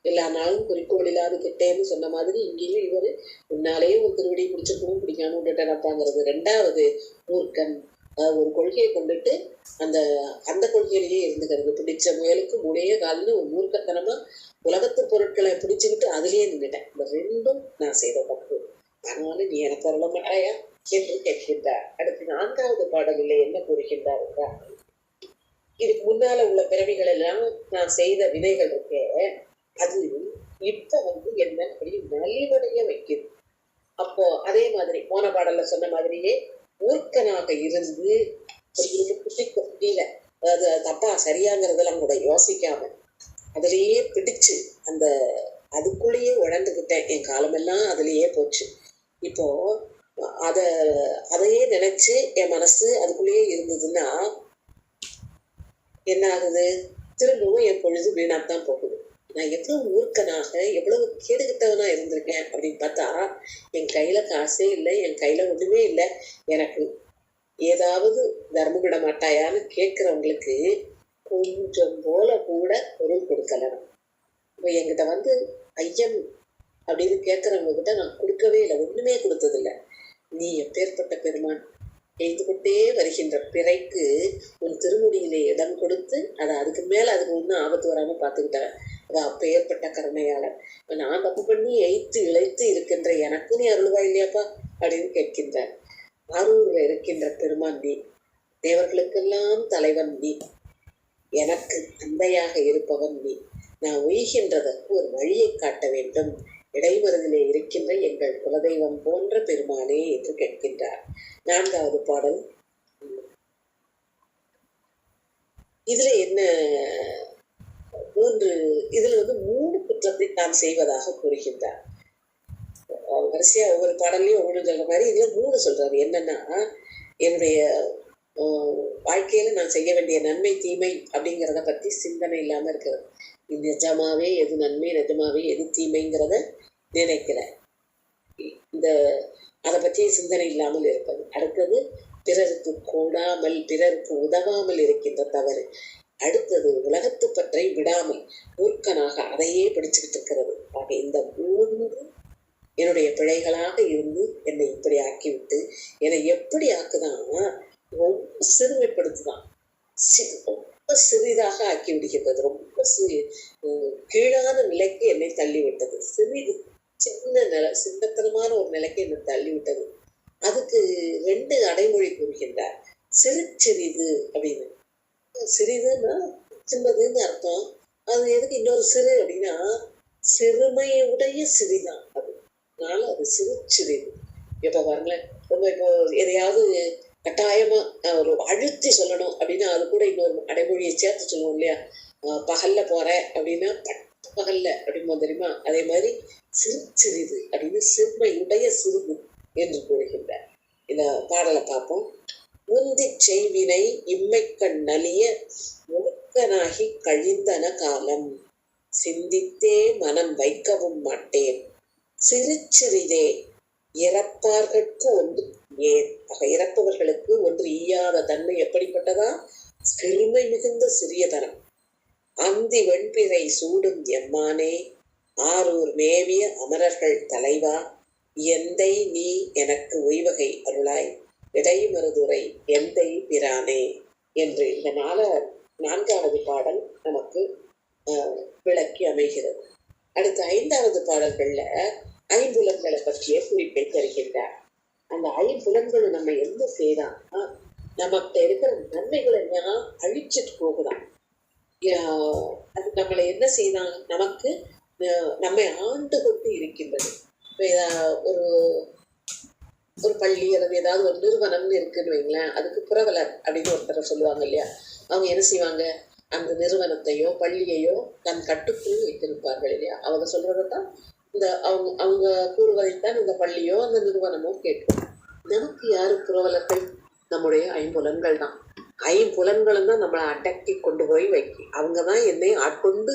எல்லா நாளும் குறிக்கோள் இல்லாது கிட்டேன்னு சொன்ன மாதிரி இங்கேயும் இவர் உன்னாலேயே ஒரு திருவடியை பிடிச்சிருக்கணும், பிடிக்காம விட்டுட்டேனப்பாங்கிறது. 2வது மூர்க்கன், ஒரு கொள்கையை கொண்டுட்டு அந்த கொள்கையிலேயே இருந்துக்கிறது. பிடிச்ச முயலுக்கு 3 கால்னு ஒரு மூர்க்கத்தனமா உலகத்து பொருட்களை பிடிச்சுக்கிட்டு அதுலேயே நின்றுட்டேன். இந்த 2ம் நான் செய்த தப்பு. அதனால நீ எனக்கு அருள மாட்டாயா என்று கேட்கின்றார். அடுத்து 4வது பாடலிலே என்ன கூறுகின்றார் என்றால், இதுக்கு முன்னால உள்ள பிறவிகள் எல்லாம் நான் செய்த வினைகள் இருக்கே, அது இப்ப என்ன அப்படி நலிவடைய வைக்குது. அப்போ அதே மாதிரி போன பாடல்ல சொன்ன மாதிரியே மூர்க்கனாக இருந்து முடியல, அதாவது தப்பா சரியாங்கிறதெல்லாம் கூட யோசிக்காம அதுலயே பிடிச்சு அந்த அதுக்குள்ளேயே உழந்துகிட்டேன். என் காலமெல்லாம் அதுலயே போச்சு. இப்போ அத அதையே நினைச்சு என் மனசு அதுக்குள்ளேயே இருந்ததுன்னா என்ன ஆகுது? திரும்பவும் என் பொழுது வீணாத்தான் போகுது. நான் எவ்வளவு மூர்க்கனாக எவ்வளவு கேடுகிட்டவனா இருந்திருக்கேன் அப்படின்னு பார்த்தா, என் கையில காசே இல்லை, என் கையில ஒண்ணுமே இல்லை. எனக்கு ஏதாவது தர்மம் விட மாட்டாயான்னு கேட்கிறவங்களுக்கு கொஞ்சம் போல கூட பொருள் கொடுக்கல. இப்போ என்கிட்ட ஐயம் அப்படின்னு கேட்கறவங்க கிட்ட நான் கொடுக்கவே இல்லை, ஒண்ணுமே கொடுத்ததில்லை. நீ எப்பேற்பட்ட பெருமான், எய்து கொண்டே வருகின்ற பிறைக்கு உன் திருமுடியிலே இடம் கொடுத்து அதை அதுக்கு மேல அதுக்கு ஒன்றும் ஆபத்து வராம பார்த்துக்கிட்டவன். அது அப்பேற்பட்ட கருணையாளர். நான் தப்பு பண்ணி எய்த்து இழைத்து இருக்கின்ற எனக்கு நீ அருள்வா இல்லையாப்பா அப்படின்னு கேட்கின்றார். ஆரூர்ல இருக்கின்ற பெருமான் நீ, தேவர்களுக்கெல்லாம் தலைவன் நீ, எனக்கு தந்தையாக இருப்பவன் நீ, நான் உய்கின்றதற்கு ஒரு வழியை காட்ட வேண்டும், இடைமருதிலே இருக்கின்ற எங்கள் குலதெய்வம் போன்ற பெருமானே என்று கேட்கின்றார். 4வது பாடல். இதுல என்ன இதுல 3 குற்றத்தை தான் செய்வதாக கூறுகின்றார். வரிசையா ஒவ்வொரு பாடல்லையும் ஒவ்வொரு சொல்ற மாதிரி இதுல 3 சொல்றாரு. என்னன்னா, என்னுடைய வாழ்க்கையில நான் செய்ய வேண்டிய நன்மை தீமை அப்படிங்கிறத பத்தி சிந்தனை இல்லாம இருக்கிறது. நிஜமாவே எது நன்மை, நிஜமாவே எது தீமைங்கிறத நினைக்கிறேன். அதை பற்றிய சிந்தனை இல்லாமல் இருப்பது. அடுத்தது பிறருக்கு கூடாமல் பிறருக்கு உதவாமல் இருக்கின்ற தவறு. அடுத்தது உலகத்து பற்றை விடாமல் மூர்க்கனாக அதையே பிடிச்சுக்கிட்டு இருக்கிறது. ஆக இந்த 3 என்னுடைய பிழைகளாக இருந்து என்னை இப்படி ஆக்கிவிட்டு, என்னை எப்படி ஆக்குதான், ரொம்ப சிறுமைப்படுத்துதான், ரொம்ப சிறிதாக ஆக்கி விடுகின்றது, ரொம்ப கீழான நிலைக்கு என்னை தள்ளிவிட்டது. சின்னத்தனமான ஒரு நிலைக்கு என்னை தள்ளிவிட்டது. அதுக்கு 2 அடைமொழி கூறுகின்றார். சிறிது அப்படின்னு. சிறிதுன்னா சின்னதுன்னு அர்த்தம். அது எதுக்கு இன்னொரு சிறு அப்படின்னா, சிறுமையுடைய சிறிதான் அது. அதனால அது சிறிது. இப்ப பாருங்களேன், ரொம்ப இப்போ எதையாவது கட்டாயமா ஒரு அழுத்தி சொல்லணும் அப்படின்னா அது கூட இன்னொரு அடைமொழியை சேர்த்து சொல்லுவோம் இல்லையா? பகல்ல போறேன் அப்படின்னா பகல்ல அப்படிம்போது தெரியுமா? அதே மாதிரி சிறிது அப்படின்னு சிறுமையுடைய சிறிது என்று கூறுகின்றார். இந்த பாடலை பார்ப்போம். முந்தி செய்வினை இம்மைக்கண் நலிய முழுக்கனாகி கழிந்தன காலம், சிந்தித்தே மனம் வைக்கவும் மாட்டேன், சிறிதே இறப்பார்கட்கு ஒன்று ஏன். ஆக இறப்பவர்களுக்கு ஒன்று ஈயாத தன்மை எப்படிப்பட்டதா? சிறுமை மிகுந்த சிறியதனம். அந்தி வெண்பிறை சூடும் எம்மானே, ஆரூர் மேவிய அமரர்கள் தலைவா, எந்தை நீ எனக்கு உய்வகை அருளாய், இடைமருதுரை எந்தை பிரானே என்று இந்த 4வது பாடல் நமக்கு விளக்கி அமைகிறது. அடுத்த 5வது பாடல்கள்ல ஐம்புலன்களை பற்றிய குறிப்பை தருகின்றார். அந்த ஐம்புலன்களும் நம்ம என்ன செய்யலாம், நமக்கு இருக்கிற நன்மைகளை எல்லாம் அழிச்சிட்டு போகுதான். அது நம்மளை என்ன செய்யலாம், நமக்கு நம்மை ஆண்டு கொண்டு இருக்கின்றது. ஒரு ஒரு பள்ளி அல்லது ஏதாவது ஒரு நிறுவனம்னு இருக்குன்னு வைங்களேன், அதுக்கு புரவலர் அப்படின்னு ஒருத்தரை சொல்லுவாங்க இல்லையா? அவங்க என்ன செய்வாங்க, அந்த நிறுவனத்தையோ பள்ளியையோ தன் கட்டுக்குள் வைத்திருப்பார்கள் இல்லையா? அவங்க சொல்றதான் இந்த அவங்க கூறுவதைத்தான் இந்த பள்ளியோ அந்த நிறுவனமோ கேட்கும். நமக்கு யாரு புரவலர்கள்? நம்முடைய ஐம்புலன்கள் தான். ஐம்புலன்களும் தான் நம்மளை அடக்கி கொண்டு போய் அவங்க தான் என்னை ஆட்கொண்டு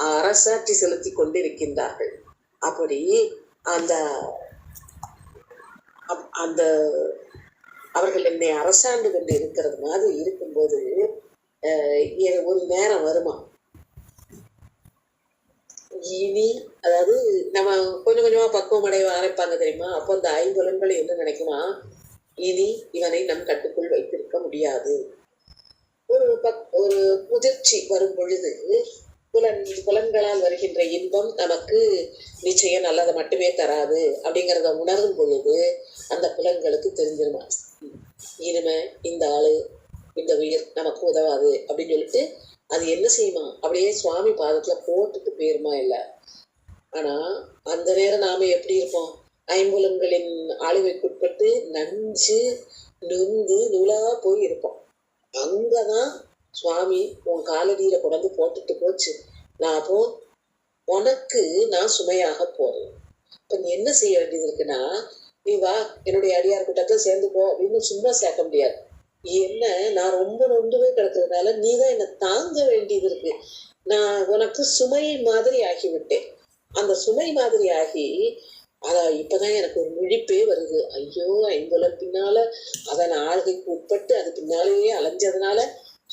அரசாட்சி செலுத்தி கொண்டு இருக்கின்றார்கள். அப்படி அந்த அந்த அவர்கள் என்னை அரசாண்டு கொண்டு இருக்கிறது மாதிரி இருக்கும்போது ஒரு நேரம் வருமா, இனி அதாவது நம்ம கொஞ்சம் கொஞ்சமா பக்குவம் அடைய ஆரம்பிப்பாங்க தெரியுமா? அப்போ அந்த ஐம்புலன்கள் என்ன நினைக்குமா, இனி இவனை நம் கட்டுக்குள் வைத்திருக்க முடியாது. ஒரு முதிர்ச்சி வரும் பொழுது புலன்களால் வருகின்ற இன்பம் நமக்கு நிச்சயம் நல்லதை மட்டுமே தராது அப்படிங்கிறத உணரும் பொழுது அந்த புலன்களுக்கு தெரிஞ்சிருமா, இனிமே இந்த ஆளு இந்த உயிர் நமக்கு உதவாது அப்படின்னு சொல்லிட்டு அது என்ன செய்யுமா, அப்படியே சுவாமி பாதத்துல போட்டுட்டு போயிருமா. இல்லை ஆனா அந்த நேரம் நாம எப்படி இருப்போம்? ஐம்புலன்களின் ஆளுமைக்குட்பட்டு நஞ்சு நொந்து நூலா போய் இருப்போம். அங்கதான் சுவாமி உன் காலடியில கொண்டு போட்டுட்டு போச்சு, நான் அப்போ உனக்கு நான் சுமையாக போறேன். இப்ப நீ என்ன செய்ய வேண்டியது இருக்குன்னா, நீ வா என்னுடைய அடியார் கூட்டத்தில் சேர்ந்துக்கோ அப்படின்னு சும்மா சேர்க்க முடியாது. என்ன, நான் ரொம்ப நொந்து போய் கிடக்கிறதுனால நீதான் என்னை தாங்க வேண்டியது இருக்கு. நான் உனக்கு சுமை மாதிரி ஆகிவிட்டேன். அந்த சுமை மாதிரி ஆகி இப்பதான் எனக்கு ஒரு முழிப்பே வருது. ஐயோ, ஐம்புலன் பின்னால அதன் ஆள்கைக்கு உட்பட்டு அது பின்னாலேயே அலைஞ்சதுனால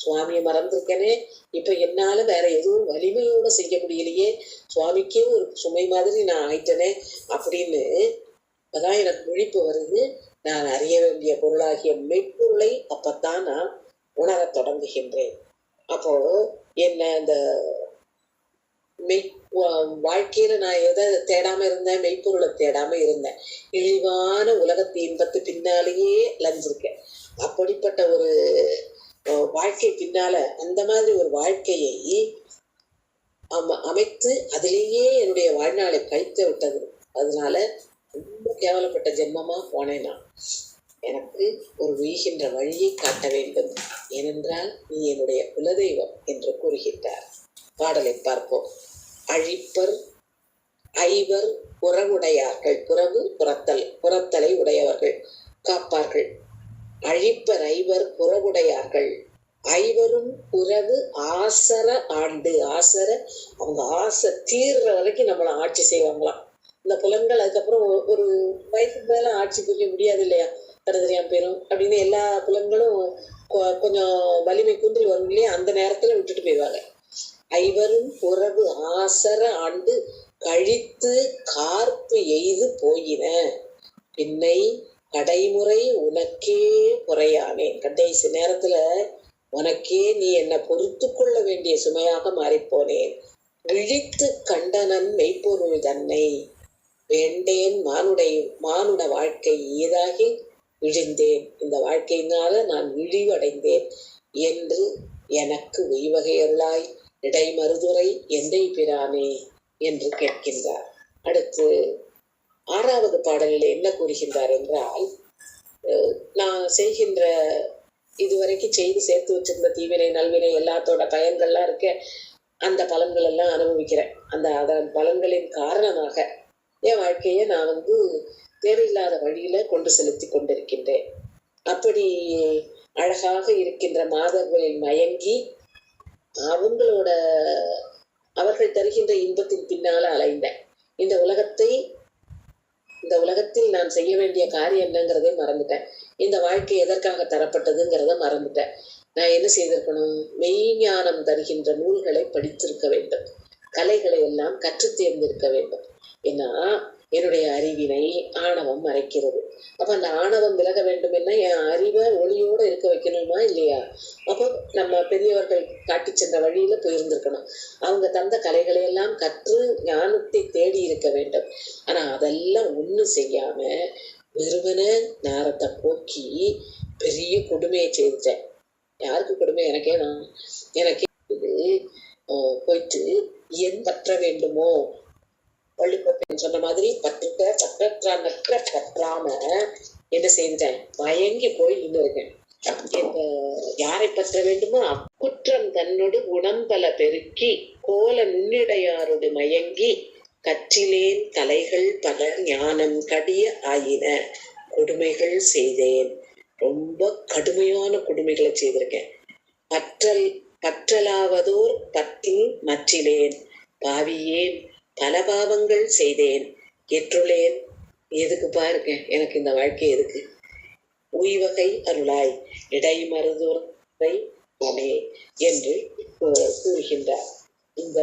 சுவாமியை மறந்திருக்கனே. இப்ப என்னால வேற எதுவும் வலிமையோட செய்ய முடியலையே, சுவாமிக்கே ஒரு சுமை மாதிரி நான் ஆயிட்டனே அப்படின்னு இப்பதான் எனக்கு முழிப்பு வருது. நான் அறிய வேண்டிய பொருளாகிய மெய்ப்பொருளை அப்பத்தான் நான் உணரத் தொடங்குகின்றேன். அப்போ என்ன இந்த வாழ்க்கையில நான் எதை தேடாம இருந்தேன்? மெய்ப்பொருளை தேடாம இருந்தேன். இழிவான உலகத்து இன்பத்து பின்னாலேயே லஞ்சிருக்கேன். அப்படிப்பட்ட ஒரு வாழ்க்கை பின்னால அந்த மாதிரி ஒரு வாழ்க்கையை அமைத்து அதிலேயே என்னுடைய வாழ்நாளை கழித்து விட்டது. அதனால ரொம்ப கேவலப்பட்ட ஜென்மமா போனேன் நான். எனக்கு ஒரு வீழ்கின்ற வழியை காட்ட வேண்டும், ஏனென்றால் நீ என்னுடைய குலதெய்வம் என்று கூறுகின்றார். பாடலை பார்ப்போம். அழிப்பர் ஐவர் புறவுடையார்கள், புறவு புறத்தலை உடையவர்கள் காப்பார்கள். அழிப்பர் ஐவர் புறவுடையார்கள், ஐவரும் புறவு ஆசர ஆண்டு. ஆசர, அவங்க ஆசை தீர்ற வரைக்கும் நம்மளை ஆட்சி செய்வாங்களாம். இந்த புலன்கள் அதுக்கப்புறம் ஒரு வயசுக்கு மேல ஆட்சி புரிய முடியாது இல்லையா, கருதறியாம போயிடும் அப்படின்னு எல்லா புலன்களும் கொஞ்சம் வலிமை குன்றி வரும் இல்லையா, அந்த நேரத்துல விட்டுட்டு போயிடுவாங்க. ஐவரும் புறவு ஆசர ஆண்டு கழித்து கார்ப்பு எய்து போயின, பின்னை கடைமுறை உனக்கே குறையானேன். கடைசி நேரத்துல உனக்கே நீ என்னை பொறுத்து கொள்ள வேண்டிய சுமையாக மாறிப்போனேன். விழித்து கண்டனன் மெய்ப்பொருள் தன்னை வேண்டேன், மானுட வாழ்க்கை ஈதாகி விழிந்தேன். இந்த வாழ்க்கையினால நான் இழிவடைந்தேன் என்று எனக்கு உய்வகையருளாய் இடைமருதுரை எந்தை பிரானே என்று கேட்கின்றார். அடுத்து 6வது பாடலில் என்ன கூறுகின்றார் என்றால், நான் செய்கின்ற இதுவரைக்கும் செய்து சேர்த்து வச்சிருந்த தீவினை நல்வினை எல்லாத்தோட பயன்கள்லாம் இருக்க, அந்த பலன்கள் எல்லாம் அனுபவிக்கிறேன். அதன் பலன்களின் காரணமாக என் வாழ்க்கையை நான் தேவையில்லாத வழியில கொண்டு செலுத்தி கொண்டிருக்கின்றேன். அப்படி அழகாக இருக்கின்ற மாதர்களில் மயங்கி அவர்கள் தருகின்ற இன்பத்தின் பின்னால அலைந்தேன். இந்த உலகத்தில் நான் செய்ய வேண்டிய காரியம் என்னங்கிறதே மறந்துட்டேன். இந்த வாழ்க்கை எதற்காக தரப்பட்டதுங்கிறத மறந்துட்டேன். நான் என்ன செய்திருக்கணும்? மெய்ஞானம் தருகின்ற நூல்களை படித்திருக்க வேண்டும், கலைகளை எல்லாம் கற்று தேர்ந்திருக்க வேண்டும். ஏன்னா என்னுடைய அறிவினை ஆணவம் மறைக்கிறது. அப்ப அந்த ஆணவம் விலக வேண்டும் என்ன, என் அறிவை ஒளியோட இருக்க வைக்கணுமா இல்லையா? அப்போ நம்ம பெரியவர்கள் காட்டி சென்ற வழியில போயிருந்திருக்கணும். அவங்க தந்த கலைகளை எல்லாம் கற்று ஞானத்தை தேடி இருக்க வேண்டும். ஆனா அதெல்லாம் ஒண்ணும் செய்யாம வெறுமன நேரத்தை போக்கி பெரிய கொடுமையை செய்துட்டேன். யாருக்கு கொடுமை? எனக்கே போயிட்டு என் பற்ற வேண்டுமோ, வள்ளுவன் சொன்ன மாதிரி பற்றாம என்ன செய்துட்டேன்? மயங்கி போய் நின்று இருக்கேன். யாரை பற்ற வேண்டுமோ அக்குற்றம் தன்னோடு குணம் பல பெருக்கி கோல நுண்ணிடையாரோடு மயங்கி கற்றிலேன் கலைகள் பல ஞானம் கடிய ஆயின கொடுமைகள் செய்தேன். ரொம்ப கடுமையான கொடுமைகளை செய்திருக்கேன். பற்றலாவதோர் பற்றில் மற்றிலேன் பாவியேன் பல பாவங்கள் செய்தேன் எற்றுளேன். எதுக்குப்பா இருக்கேன்? எனக்கு இந்த வாழ்க்கை எதுக்கு? உய்வகை அருளாய் இடைமருதுரை அமே என்று கூறுகின்றார். இந்த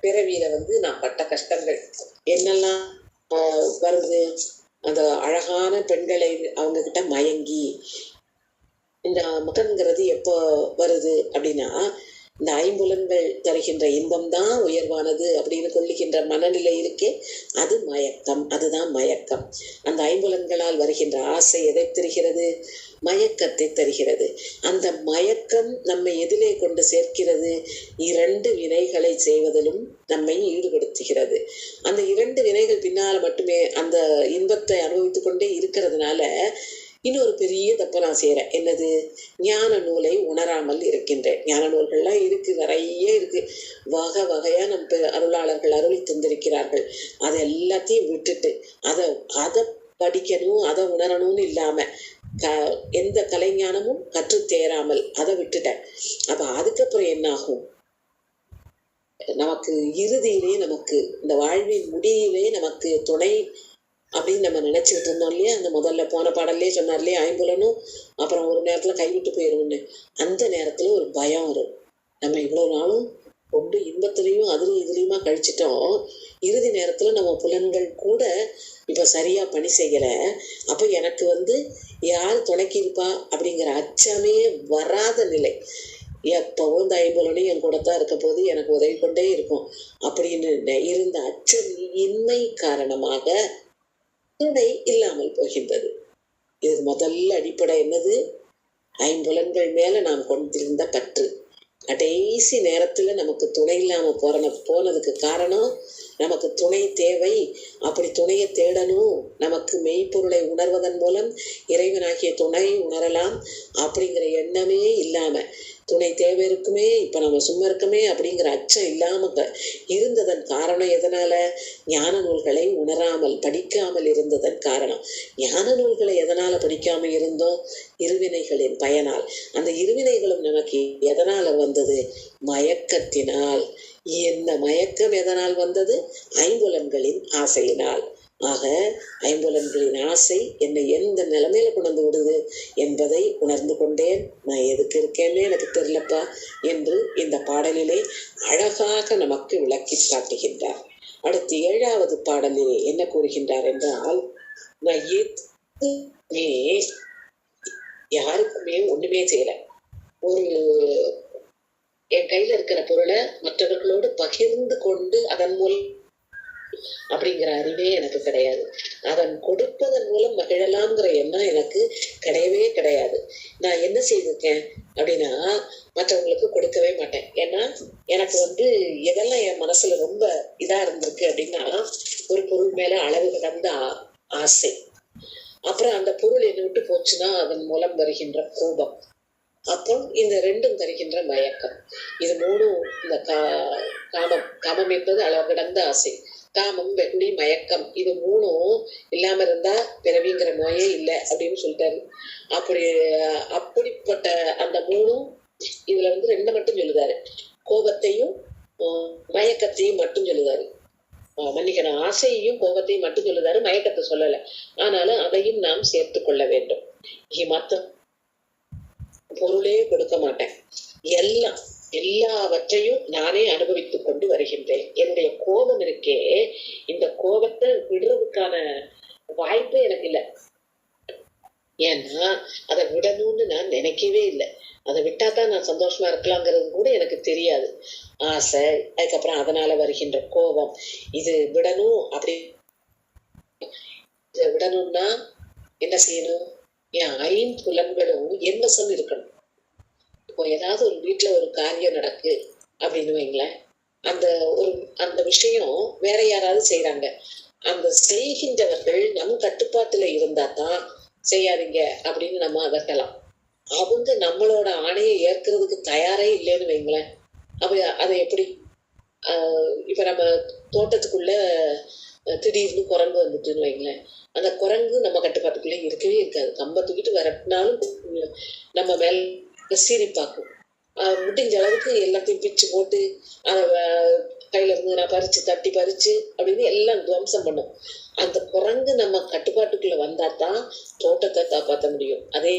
பிறவியில நான் பட்ட கஷ்டங்கள் என்னெல்லாம் வருது? அந்த அழகான பெண்களை அவங்க கிட்ட மயங்கி, இந்த மகன்கிறது எப்போ வருது அப்படின்னா, இந்த ஐம்புலன்கள் தருகின்ற இன்பம் தான் உயர்வானது அப்படின்னு கொள்ளுகின்ற மனநிலை இருக்கே, அது மயக்கம். அதுதான் மயக்கம். அந்த ஐம்புலன்களால் வருகின்ற ஆசை எதை தருகிறது? மயக்கத்தை தருகிறது. அந்த மயக்கம் நம்மை எதிலே கொண்டு சேர்க்கிறது? 2 வினைகளை செய்வதிலும் நம்மை ஈடுபடுத்துகிறது. அந்த 2 வினைகள் பின்னால் மட்டுமே அந்த இன்பத்தை அனுபவித்துக் கொண்டே இருக்கிறதுனால இன்னொரு பெரிய தப்பை நான் செய்கிறேன். என்னது? ஞான நூலை உணராமல் இருக்கின்றேன். ஞான நூல்கள்லாம் இருக்கு, நிறைய இருக்கு, வகை வகையா நம்ம அருளாளர்கள் அருளி தந்திருக்கிறார்கள். அதை எல்லாத்தையும் விட்டுட்டு அதை அதை படிக்கணும், அதை உணரணும்னு இல்லாம எந்த கலைஞானமும் கற்று தேராமல் அதை விட்டுட்டேன். அப்ப அதுக்கப்புறம் என்ன ஆகும்? நமக்கு இறுதியிலே, நமக்கு இந்த வாழ்வின் முடிவிலே நமக்கு துணை அப்படின்னு நம்ம நினைச்சிட்டு இருந்தோம் இல்லையா? அந்த முதல்ல போன பாடல்லே சொன்னார் இல்லையா, ஐம்புலனும் அப்புறம் ஒரு நேரத்துல கைவிட்டு போயிடும்னு. அந்த நேரத்துல ஒரு பயம் வரும். நம்ம இவ்வளவு நாளும் ரொம்ப இன்பத்திலையும் அதுலயும் இதுலயுமா கழிச்சிட்டோம். இறுதி நேரத்துல நம்ம புலன்கள் கூட இப்ப சரியா பணி செய்யல. அப்ப எனக்கு யார் துணைக்கி இருப்பா அப்படிங்கிற அச்சமே வராத நிலை. எப்பவும் இந்த ஐம்புலனும் என் கூட தான் இருக்க போது, எனக்கு உதவி கொண்டே இருக்கும் அப்படின்னு இருந்த அச்சம் இன்மை காரணமாக துணை இல்லாமல் போகின்றது. இது முதல்ல அடிப்படை என்னது? ஐம்புலன்கள் மேல நாம் கொண்டிருந்த பற்று. கடைசி நேரத்துல நமக்கு துணை இல்லாம போனதுக்கு காரணம், நமக்கு துணை தேவை. அப்படி துணையை தேடணும், நமக்கு மெய்ப்பொருளை உணர்வதன் மூலம் இறைவனாகிய துணை உணரலாம் அப்படிங்கிற எண்ணமே இல்லாம, துணை தேவை இருக்குமே, இப்ப நம்ம சும்மா இருக்கமே அப்படிங்கிற அச்சம் இல்லாம இருந்ததன் காரணம் எதனால? ஞான நூல்களை உணராமல் படிக்காமல் இருந்ததன் காரணம். ஞான நூல்களை எதனால படிக்காம இருந்தோம்? இருவினைகளின் பயனால். அந்த இருவினைகளும் நமக்கு எதனால வந்தது? மயக்கத்தினால். என்ன மயக்கம் எதனால் வந்தது? ஐம்புலன்களின் ஆசையினால். ஆக ஐம்புலன்களின் ஆசை என்னை எந்த நிலைமையில கொண்டு விடுது என்பதை உணர்ந்து கொண்டேன். நான் எதுக்கு இருக்கேன்னு எனக்கு தெரியலப்பா என்று இந்த பாடலிலே அழகாக நமக்கு விளக்கி காட்டுகின்றார். அடுத்து 7வது பாடலிலே என்ன கூறுகின்றார் என்றால், நான் எதுவுமே யாருக்குமே ஒண்ணுமே செய்யல. ஒரு என் கையில இருக்கிற பொருளை மற்றவர்களோடு பகிர்ந்து கொண்டு அதன் மூலம் அப்படிங்கிற அறிவே எனக்கு கிடையாது. அதன் கொடுப்பதன் மூலம் மகிழலாம்ங்கிற எண்ணம் எனக்கு கிடையவே கிடையாது. நான் என்ன செய்திருக்கேன் அப்படின்னா, மற்றவங்களுக்கு கொடுக்கவே மாட்டேன். ஏன்னா எனக்கு எதெல்லாம் என் மனசுல ரொம்ப இதா இருந்திருக்கு அப்படின்னா, ஒரு பொருள் மேல அளவு கடந்த ஆசை, அப்புறம் அந்த பொருள் என்னை விட்டு போச்சுன்னா அதன் மூலம் வருகின்ற கோபம், அப்புறம் இந்த 2ம் தருகின்ற மயக்கம். இது 3ம் இந்த காமம் என்பது அளவு கடந்த ஆசை, காமம், வெகுளி, மயக்கம், இது 3ம் இல்லாம இருந்தா பிறவிங்கிற நோயே இல்லை அப்படின்னு சொல்லிட்டாரு. அப்படிப்பட்ட அந்த 3ம் இதுல 2 மட்டும் சொல்லுதாரு. கோபத்தையும் மயக்கத்தையும் மட்டும் சொல்லுதாரு. மன்னிக்கணும், ஆசையையும் கோபத்தையும் மட்டும் சொல்லுதாரு, மயக்கத்தை சொல்லல. ஆனாலும் அதையும் நாம் சேர்த்து கொள்ள வேண்டும். மத்த பொருளே கொடுக்க மாட்டேன், எல்லாவற்றையும் நானே அனுபவித்துக் கொண்டு வருகின்றேன். என்னுடைய கோபம் இருக்கே, இந்த கோபத்தை விடுறதுக்கான வாய்ப்பே எனக்கு இல்லை. ஏன்னா அதை விடணும்னு நான் நினைக்கவே இல்லை. அதை விட்டாதான் நான் சந்தோஷமா இருக்கலாங்கிறது கூட எனக்கு தெரியாது. ஆசை, அதுக்கப்புறம் அதனால வருகின்ற கோபம், இது விடணும். அப்படி இதை விடணும்னா என்ன செய்யணும்? என் ஐம்புலன்களும் என் வசம் இருக்கணும். இப்போ ஏதாவது ஒரு வீட்டுல ஒரு காரியம் நடக்கு அப்படின்னு வைங்களேன், அந்த விஷயம் வேற யாராவது செய்யறாங்க, அந்த செய்கின்றவர்கள் நம் கட்டுப்பாட்டுல இருந்தா தான் செய்யாதீங்க அப்படின்னு நம்ம அதட்டலாம். அவங்க நம்மளோட ஆணையை ஏற்கிறதுக்கு தயாரே இல்லைன்னு வைங்களேன், அப்ப அதை எப்படி? இப்ப நம்ம தோட்டத்துக்குள்ள திடீர்னு குரங்கு வந்துட்டுன்னு வைங்களேன், அந்த குரங்கு நம்ம கட்டுப்பாட்டுக்குள்ளே இருக்கவே இருக்காது. கம்ப தூக்கிட்டு வரட்டினாலும் நம்ம மேல சீறி பார்க்கும். முடிஞ்ச அளவுக்கு எல்லாத்தையும் பிச்சு போட்டு அதை கையில இருந்து நான் பறிச்சு தட்டி பறிச்சு அப்படின்னு எல்லாம் துவம்சம் பண்ணும். அந்த குரங்கு நம்ம கட்டுப்பாட்டுக்குள்ள வந்தா தான் தோட்டத்தை காப்பாற்ற முடியும். அதே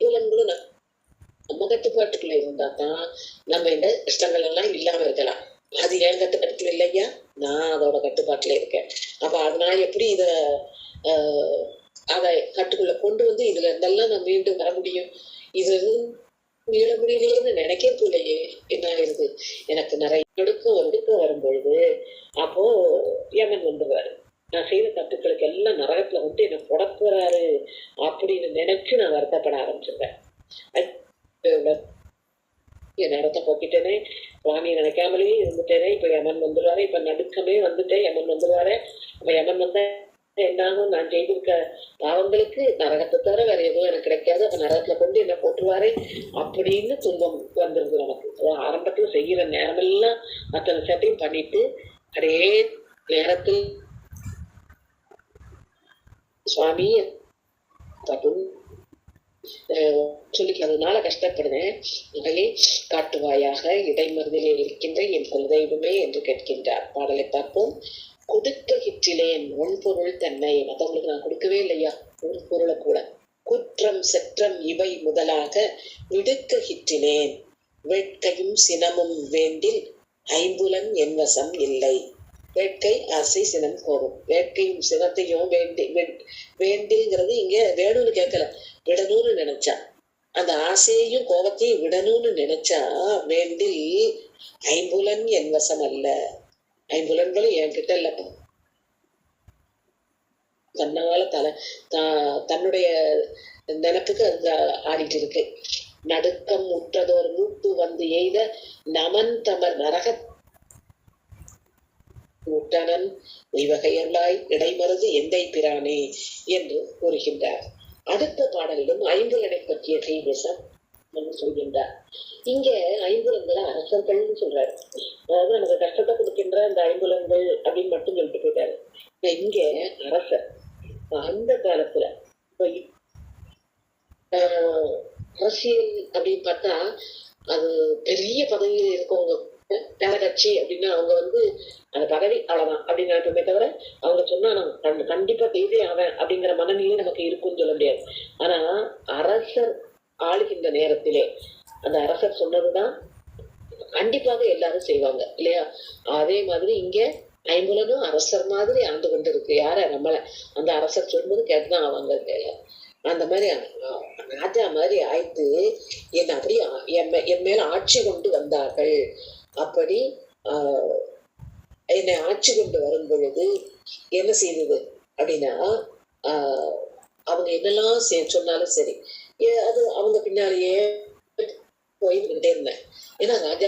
விலங்குகளும் நம்ம கட்டுப்பாட்டுக்குள்ள இருந்தா தான் நம்ம இந்த கஷ்டங்கள் எல்லாம் இல்லாம இருக்கலாம். அது என் கட்டுப்பாட்டுல இல்லையா, நான் அதோட கட்டுப்பாட்டுல இருக்கேன். அப்ப அதனால எப்படி அதை கட்டுக்குள்ள கொண்டு வந்து இதுல இருந்தெல்லாம் நான் மீண்டும் வர முடியும்? இது மீள முடியலையேன்னு நினைக்கிறதுலையே என்ன ஆயிருது, எனக்கு நிறைய ஒடுக்கம் வரும்பொழுது அப்போ யமன் வந்துருவாரு. நான் செய்த தப்புக்களுக்கு எல்லாம் நரகத்துல வந்து என்ன புடப்புறாரு அப்படின்னு நினைச்சு நான் வருத்தப்பட ஆரம்பிச்சிருவேன். என் நேரத்தை போக்கிட்டேனே, சுவாமியை நினைக்காமலேயே இருந்துட்டேனே, இப்ப யமன் வந்துருவாரு, இப்ப நடுக்கமே வந்துட்டேன், யமன் வந்துருவாரு. அப்ப யமன் வந்தா என்னாகும், நான் செய்திருக்க பாவங்களுக்கு நரகத்தை தவிர வேற எதுவும் எனக்கு கிடைக்காது, அப்ப நரகத்துல கொண்டு என்ன போட்டுருவாரு அப்படின்னு துன்பம் வந்துருது நமக்கு. ஆரம்பத்துல செய்யற நேரமெல்லாம் அத்தனை சட்டையும் பண்ணிட்டு அதே நேரத்தில் சுவாமி சொல்லிக்கிறதுனால கஷ்டப்படுறேன், மகளே காட்டுவாயாக இடைமருதிலே இருக்கின்ற என் குலதெய்வமே என்று கேட்கின்றார். பாடலை பார்ப்போம். கொடுக்கிற்றிலேன் ஒன்பொருள் தன்னை, மற்றவங்களுக்கு நான் கொடுக்கவே இல்லையா ஒரு பொருளை கூட. குற்றம் செற்றம் இவை முதலாக விடுக்கிற்றிலேன், வேட்கையும் சினமும் வேண்டில் ஐம்புலன் என் வசம் இல்லை. வேட்கை ஆசை சினம் கோபம், வேட்கையும் சினத்தையும் வேண்டில்ங்கிறது இங்க வேணும்னு கேட்கல, விடணும்னு நினைச்சா. அந்த ஆசையையும் கோபத்தையும் விடணும்னு நினைச்சா வேண்டில் ஐம்புலன் என் வசம் அல்ல, ஐம்புலன்களும் என்கிட்ட இல்ல. தன்னால தன்னுடைய நினைப்புக்கு அது ஆடிட்டு இருக்கு. நடுக்கம் முற்றதோர் மூப்பு வந்து எய்த நமன் தமர் நரக முட்டனன் இவ்வகையல்லாய் இடைமருது எந்தை பிரானே என்று கூறுகின்றார். அடுத்த பாடலிலும் ஐம்புலனை பற்றிய செய்தேசம் சொல்கின்றார். இங்க ஐம்புலன்களை அரசர்கள்னு சொல்றாரு. அதாவது நமக்கு கஷ்டத்தை கொடுக்கின்ற அந்த ஐம்புலன்கள் அப்படின்னு மட்டும் சொல்லிட்டு போயிட்டாரு. இங்க அரசர் அந்த காலத்துல அரசியல் அப்படின்னு பார்த்தா அது பெரிய பதவியில் இருக்கவங்க கட்சி அப்படின்னா அவங்க வந்து அந்த பதவி அவ்வளவுதான் அப்படின்னு நினைப்போமே தவிர அவங்க சொன்னா நான் கண்டிப்பா செய்தே ஆவேன் அப்படிங்கிற மனநிலை நமக்கு இருக்குன்னு சொல்ல முடியாது. ஆனா அரசர் ஆளுகின்ற நேரத்திலே அந்த அரசர் சொன்னதுதான் கண்டிப்பாக எல்லாரும் செய்வாங்க இல்லையா? அதே மாதிரி இங்க ஐம்புலனும் அரசர் மாதிரி ஆண்டு கொண்டு இருக்கு. யார நம்மள அந்த அரசர் சொல்லும்போது கேட்டுதான் ஆவாங்க இல்லையா? அந்த மாதிரி ராஜா மாதிரி ஆயிட்டு என்ன அப்படியே என் மேல ஆட்சி கொண்டு வந்தார்கள். அப்படி என்னை ஆட்சி கொண்டு வரும் பொழுது என்ன செய்தது அப்படின்னா அவங்க என்னெல்லாம் சொன்னாலும் சரி, அது அவங்க பின்னாலேயே போய்கிட்டே இருந்தேன். ஏன்னா ராஜா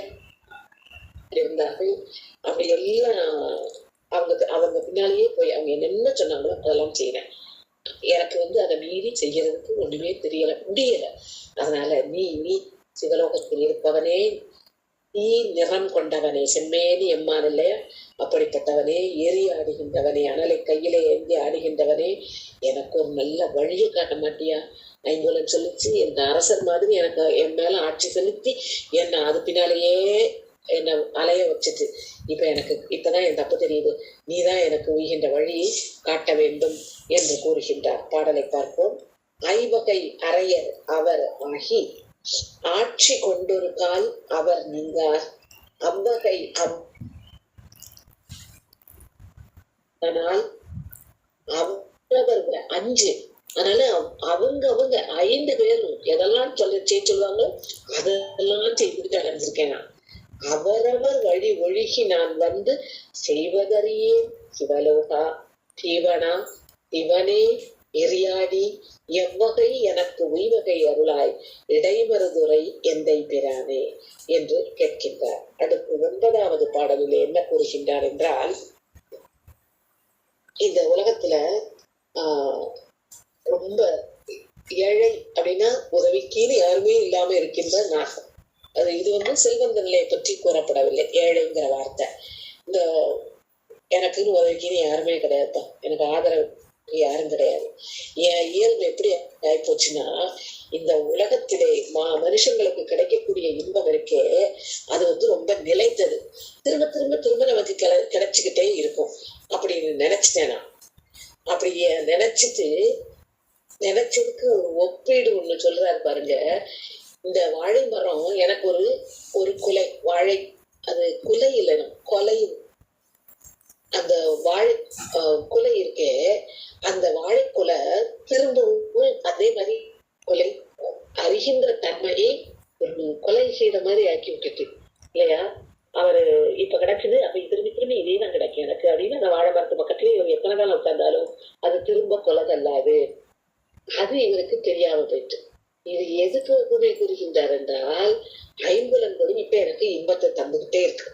இருந்தார்கள். அப்படி எல்லாம் அவங்க பின்னாலேயே போய் அவங்க என்ன சொன்னாங்களோ அதெல்லாம் செய்யறேன். எனக்கு வந்து அதை மீறி செய்யறதுக்கு ஒண்ணுமே முடியல. அதனால நீ சிவலோகத்தில் இருப்பவனே, நீ நிறம் கொண்டவனே, செம்மேனி எம்மான் இல்லையா, அப்படிப்பட்டவனே, ஏறி ஆடுகின்றவனே, அனலை கையிலே ஏந்தி ஆடுகின்றவனே, எனக்கு ஒரு நல்ல வழியை காட்ட மாட்டியா? ஐம்புலன் சொல்லிச்சு, என் அரசர் மாதிரி எனக்கு என் மேல ஆட்சி செலுத்தி என்னை அது பின்னாலேயே என்னை அலைய வச்சுட்டு இப்ப எனக்கு இப்பதான் என் தப்பு தெரியுது, நீதான் எனக்கு உய்கின்ற வழியை காட்ட வேண்டும் என்று கூறுகின்றார். பாடலை பார்ப்போம். ஐவகை அரையர் அவர் ஆகி ஆட்சி கொண்டொரு கால் அவர் நீங்கார், அவ்வகை அவனால் அவரவர் 5. அதனால அவங்க 5 பேரும் எதெல்லாம் சொல்லுவாங்க அதெல்லாம் செய்துட்டு அடைஞ்சிருக்கேன் நான். அவரவர் வழி ஒழுகி நான் வந்து செய்வதறியே சிவலோகா தீவனா இவனே எரியாடி எவ்வகை எனக்கு உய்வகை அருளாய் இடைமருதுரை எந்தை பிரானே என்று கேட்கின்றார். அடுத்து 9வது பாடலில் என்ன கூறுகின்றார் என்றால், இந்த உலகத்துல ரொம்ப ஏழை அப்படின்னா உதவிக்கீழே யாருமே இல்லாம இருக்கின்ற நாகம். இது வந்து செல்வந்த நிலையை பற்றி கூறப்படவில்லை. ஏழைங்கிற வார்த்தை இந்த எனக்குன்னு உதவிக்குன்னு யாருமே கிடையாதுப்பா, எனக்கு ஆதரவு யாரும் கிடையாது. என் இயல்பு எப்படி ஆயிப்போச்சுன்னா, இந்த உலகத்திலே மனுஷங்களுக்கு கிடைக்கக்கூடிய இன்பம் இருக்கே அது வந்து ரொம்ப நிலைத்தது, திரும்ப திரும்ப திரும்ப நமக்கு கிடைச்சுக்கிட்டே இருக்கும் அப்படின்னு நினைச்சிட்டேன் நான். அப்படி நினைச்சதுக்கு ஒரு ஒப்பீடு ஒண்ணு சொல்றாரு பாருங்க. இந்த வாழை மரம் எனக்கு ஒரு குலை வாழை, அது குலை இல்லைன்னா கொலை, அந்த வாழை குலை இருக்கே அந்த வாழைக்குலை திரும்பவும் அதே மாதிரி கொலை அறிகின்ற தன்மையை ஒரு செய்த மாதிரி ஆக்கி விட்டுட்டு இல்லையா. அவரு இப்ப கிடைச்சது அப்ப திரும்பி திரும்பி இதே தான் கிடைக்கும் எனக்கு அப்படின்னு அந்த வாழை மரத்து பக்கத்துலயே இவர் எத்தனை காலம் உட்கார்ந்தாலும் அது திரும்ப கொலதல்லாது. அது இவருக்கு தெரியாம போயிட்டு. இது எதுக்கு உதவி புரிகின்றார் என்றால், ஐம்புலன்களும் இப்ப எனக்கு இன்பத்தை தந்துகிட்டே இருக்கு,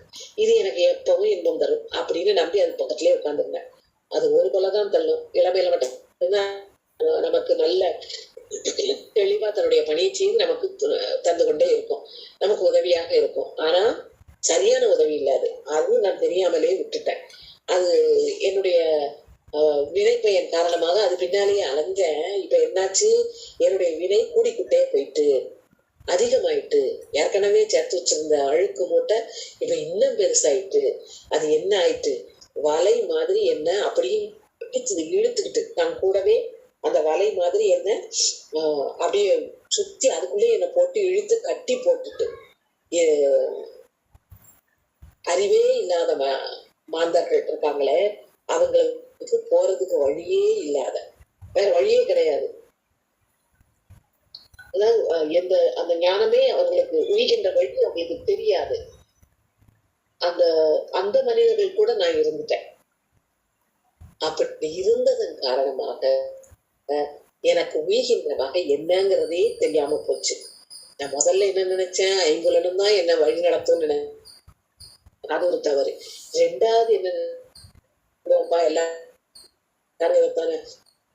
இது எனக்கு எப்பவும் இன்பம் தரும் அப்படின்னு நம்பி அது பக்கத்திலே உட்கார்ந்துருந்தேன். அது ஒரு கொலைதான் தள்ளும். இளமையில மட்டும் நமக்கு நல்ல தெளிவா தன்னுடைய பணியை செய்து நமக்கு தந்து கொண்டே இருக்கும், நமக்கு உதவியாக இருக்கும். ஆனா சரியான உதவி இல்லாது, அதுவும் நான் தெரியாமலே விட்டுட்டேன். அது என்னுடைய வினைப்பயன் காரணமாக அது பின்னாலேயே அலைஞ்சேன். இப்ப என்னாச்சு, என்னுடைய வினை கூடிக்கிட்டே போயிட்டு அதிகமாயிட்டு, ஏற்கனவே சேர்த்து வச்சிருந்த அழுக்கு மூட்டை இப்ப இன்னும் பெருசாயிட்டு. அது என்ன ஆயிட்டு, வலை மாதிரி என்ன அப்படியே இழுத்துக்கிட்டு நான் கூடவே அந்த வலை மாதிரி என்ன அப்படியே சுத்தி அதுக்குள்ளே என்னை போட்டு இழுத்து கட்டி போட்டுட்டு, அறிவே இல்லாத மாந்தர்கள் இருக்காங்களே அவங்களுக்கு போறதுக்கு வழியே இல்லாத, வேற வழியே கிடையாது. எந்த அந்த ஞானமே அவங்களுக்கு உயிர்கின்ற வழி அவங்களுக்கு தெரியாது. அந்த அந்த மனிதர்கள் கூட நான் இருந்துட்டேன். அப்படி இருந்ததன் காரணமாக எனக்கு உயிர்கின்ற வகை என்னங்கிறதே தெரியாம போச்சு. நான் முதல்ல என்ன நினைச்சேன், ஐம்புலனும் தான் என்ன வழி நடத்தும் நினைச்சேன். அது ஒரு தவறு. ரெண்டாவது என்ன, எல்லாரும்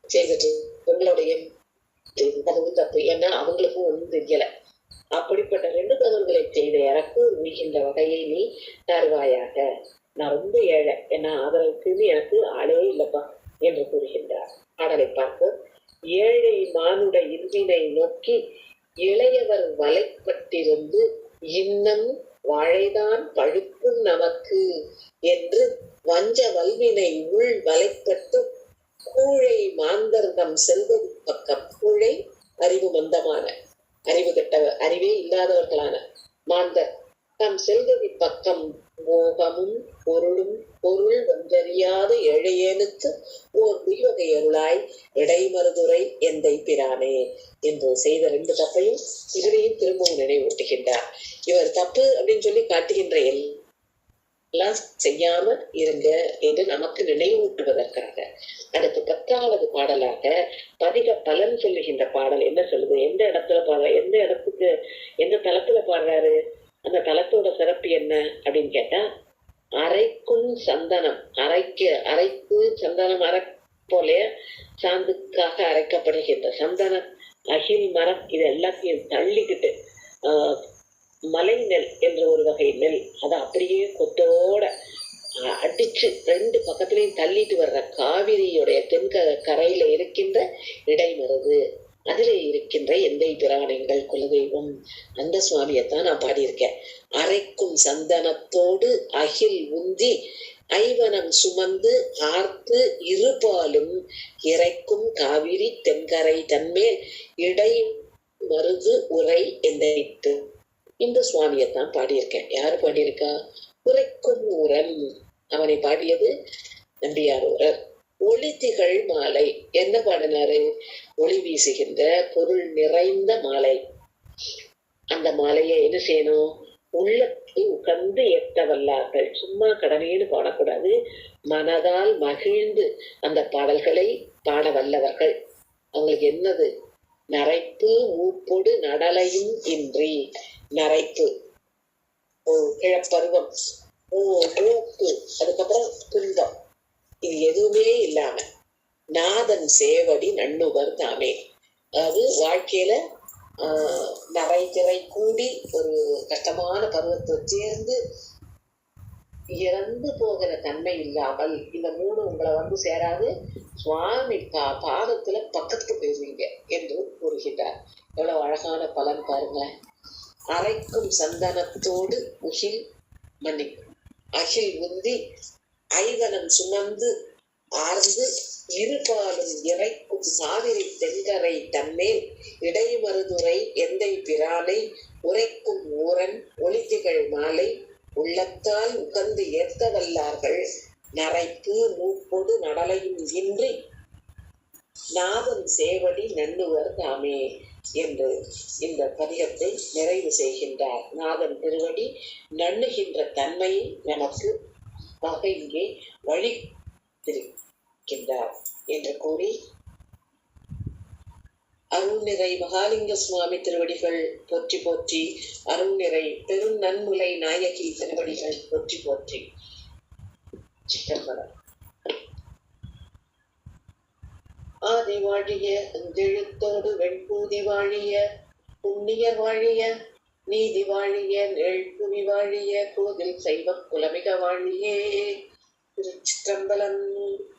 செய்துட்டு உங்களுடைய தப்பு, ஏன்னா அவங்களுக்கும் ஒன்றும் தெரியல. அப்படிப்பட்ட 2 தவறுகளை செய்த எனக்கு உயிர்கின்ற வகையை நீ தருவாயாக. நான் ரொம்ப ஏழை, ஏன்னா ஆதரவுக்கு எனக்கு ஆளே இல்லப்பா என்று கூறுகின்றார். பாடலை பார்ப்போம். ஏழை மானுட இருவினை நோக்கி இளையவர் வலைப்பட்டிருந்து இன்னும் வாழைதான் பழுக்கும் நமக்கு என்று வஞ்ச வல்வினை உள் வலைப்பட்டு கூழை மாந்தர்தம் செல்வது பக்கம். கூழை அறிவு மந்தமான, அறிவு கெட்டவர், அறிவே இல்லாதவர்களான மாந்தர் தம் செல்வதி பக்கம் மோகமும் பொருளும் பொருள் ஒன்றறியாத ஏழையனுக்கு ஓர் உய்வகை அருளாய் இடைமருதுரை எந்தை பிரானே என்று செய்த 2 தப்பையும் இதுலையும் திரும்பவும் நினைவூட்டுகின்றார். இவர் தப்பு அப்படின்னு சொல்லி காட்டுகின்ற எல்லாம் செய்யாம இருங்க என்று நமக்கு நினைவூட்டுவதற்காக. அடுத்து 10வது பாடலாக பதிக பலன் சொல்லுகின்ற பாடல் என்ன சொல்லுது, எந்த இடத்துல பாடுற, எந்த இடத்துக்கு எந்த தளத்துல பாடுறாரு, அந்த தளத்தோட சிறப்பு என்ன அப்படின்னு கேட்டா, அரைக்கும் சந்தனம், அரைக்கு சந்தனம் அரை போல சாந்துக்காக அரைக்கப்படுகின்ற சந்தனம், அகில் மரம், இது எல்லாத்தையும் தள்ளிக்கிட்டு மலை நெல் என்ற ஒரு வகை நெல், அதை அப்படியே கொத்தோட அடிச்சு 2 பக்கத்திலையும் தள்ளிட்டு வர்ற காவிரியுடைய கரையில இருக்கின்ற இடைமருது, அதுல இருக்கின்ற எந்தை பிரானங்கள் குலதெய்வம், அந்த சுவாமியைத்தான் நான் பாடியிருக்கேன். அரைக்கும் சந்தனத்தோடு அகில் உந்தி ஐவனம் சுமந்து ஆர்த்து இருபாலும் இறைக்கும் காவிரி தென்கரை தன்மேல் இடை மருது உரை எந்தைத்து, இந்த சுவாமியைத்தான் பாடியிருக்கேன். யாரு பாடியிருக்கா, உரைக்கும் ஊரன், அவனை பாடியது நம்பியாரூரர். ஒளி திகழ் மாலை, என்ன பாடினாரு, ஒளி வீசுகின்ற பொருள் நிறைந்த மாலை. அந்த மாலையை என்ன செய்யணும், உள்ளத்தில் உட்கார்ந்து ஏற்ற வல்லார்கள், சும்மா கடனேன்னு பாடக்கூடாது, மனதால் மகிழ்ந்து அந்த பாடல்களை பாட வல்லவர்கள். அவங்களுக்கு என்னது, நரைப்பு மூப்பொடு நடலையும் இன்றி, நரைப்பு கிழப்பருவம், மூப்பு, அதுக்கப்புறம் துன்பம், இது எதுவுமே இல்லாம நாதன் சேவடி நண்ணுவர் தாமே. அதாவது வாழ்க்கையில நரை திரை கூடி ஒரு கஷ்டமான பருவத்தை சேர்ந்து இறந்து போகிற தன்மை இல்லாமல் இந்த 3 உங்களை வந்து சேராது, சுவாமி பாதத்துல பக்கத்துக்கு போயிருவீங்க என்று கூறுகின்றார். எவ்வளவு அழகான பலன் பாருங்களேன். அரைக்கும் சந்தனத்தோடு அகில் உந்தி ஐவனம் சுமந்து ஆர்ந்து இருபாலும் இறைக்கும் சாவிரி தென்கரை தன்மேல் இடைமருதுரை எந்தை பிரானை உரைக்கும் ஊரன் ஒளிதிகள் மாலை உள்ளத்தால் உகந்து ஏத்த வல்லார்கள் நரைப்பு மூப்பொடு நடலையும் இன்றி நாதன் சேவடி நண்ணுவர் தாமே என்று இந்த பதிகத்தை நிறைவு செய்கின்றார். நாதன் திருவடி நண்ணுகின்ற தன்மையை நமக்கு இங்கே வழித்திருக்கின்றார் என்று கூறி, அருள்நிறை மகாலிங்க சுவாமி திருவடிகள் போற்றி போற்றி, அருள்நிறை பெரும் நன்முலை நாயகி திருவடிகள் போற்றி போற்றி. சிற்றம்பலம். ஆதி வாழிய அஞ்செழுத்தோடு வெண்பூதி வாழிய, புண்ணியர் வாழிய, நீதி வாழிய, நெழ்புவி வாழிய, கோதில் சைவ குலமிக வாழியே. திருச்சிற்றம்பலம்.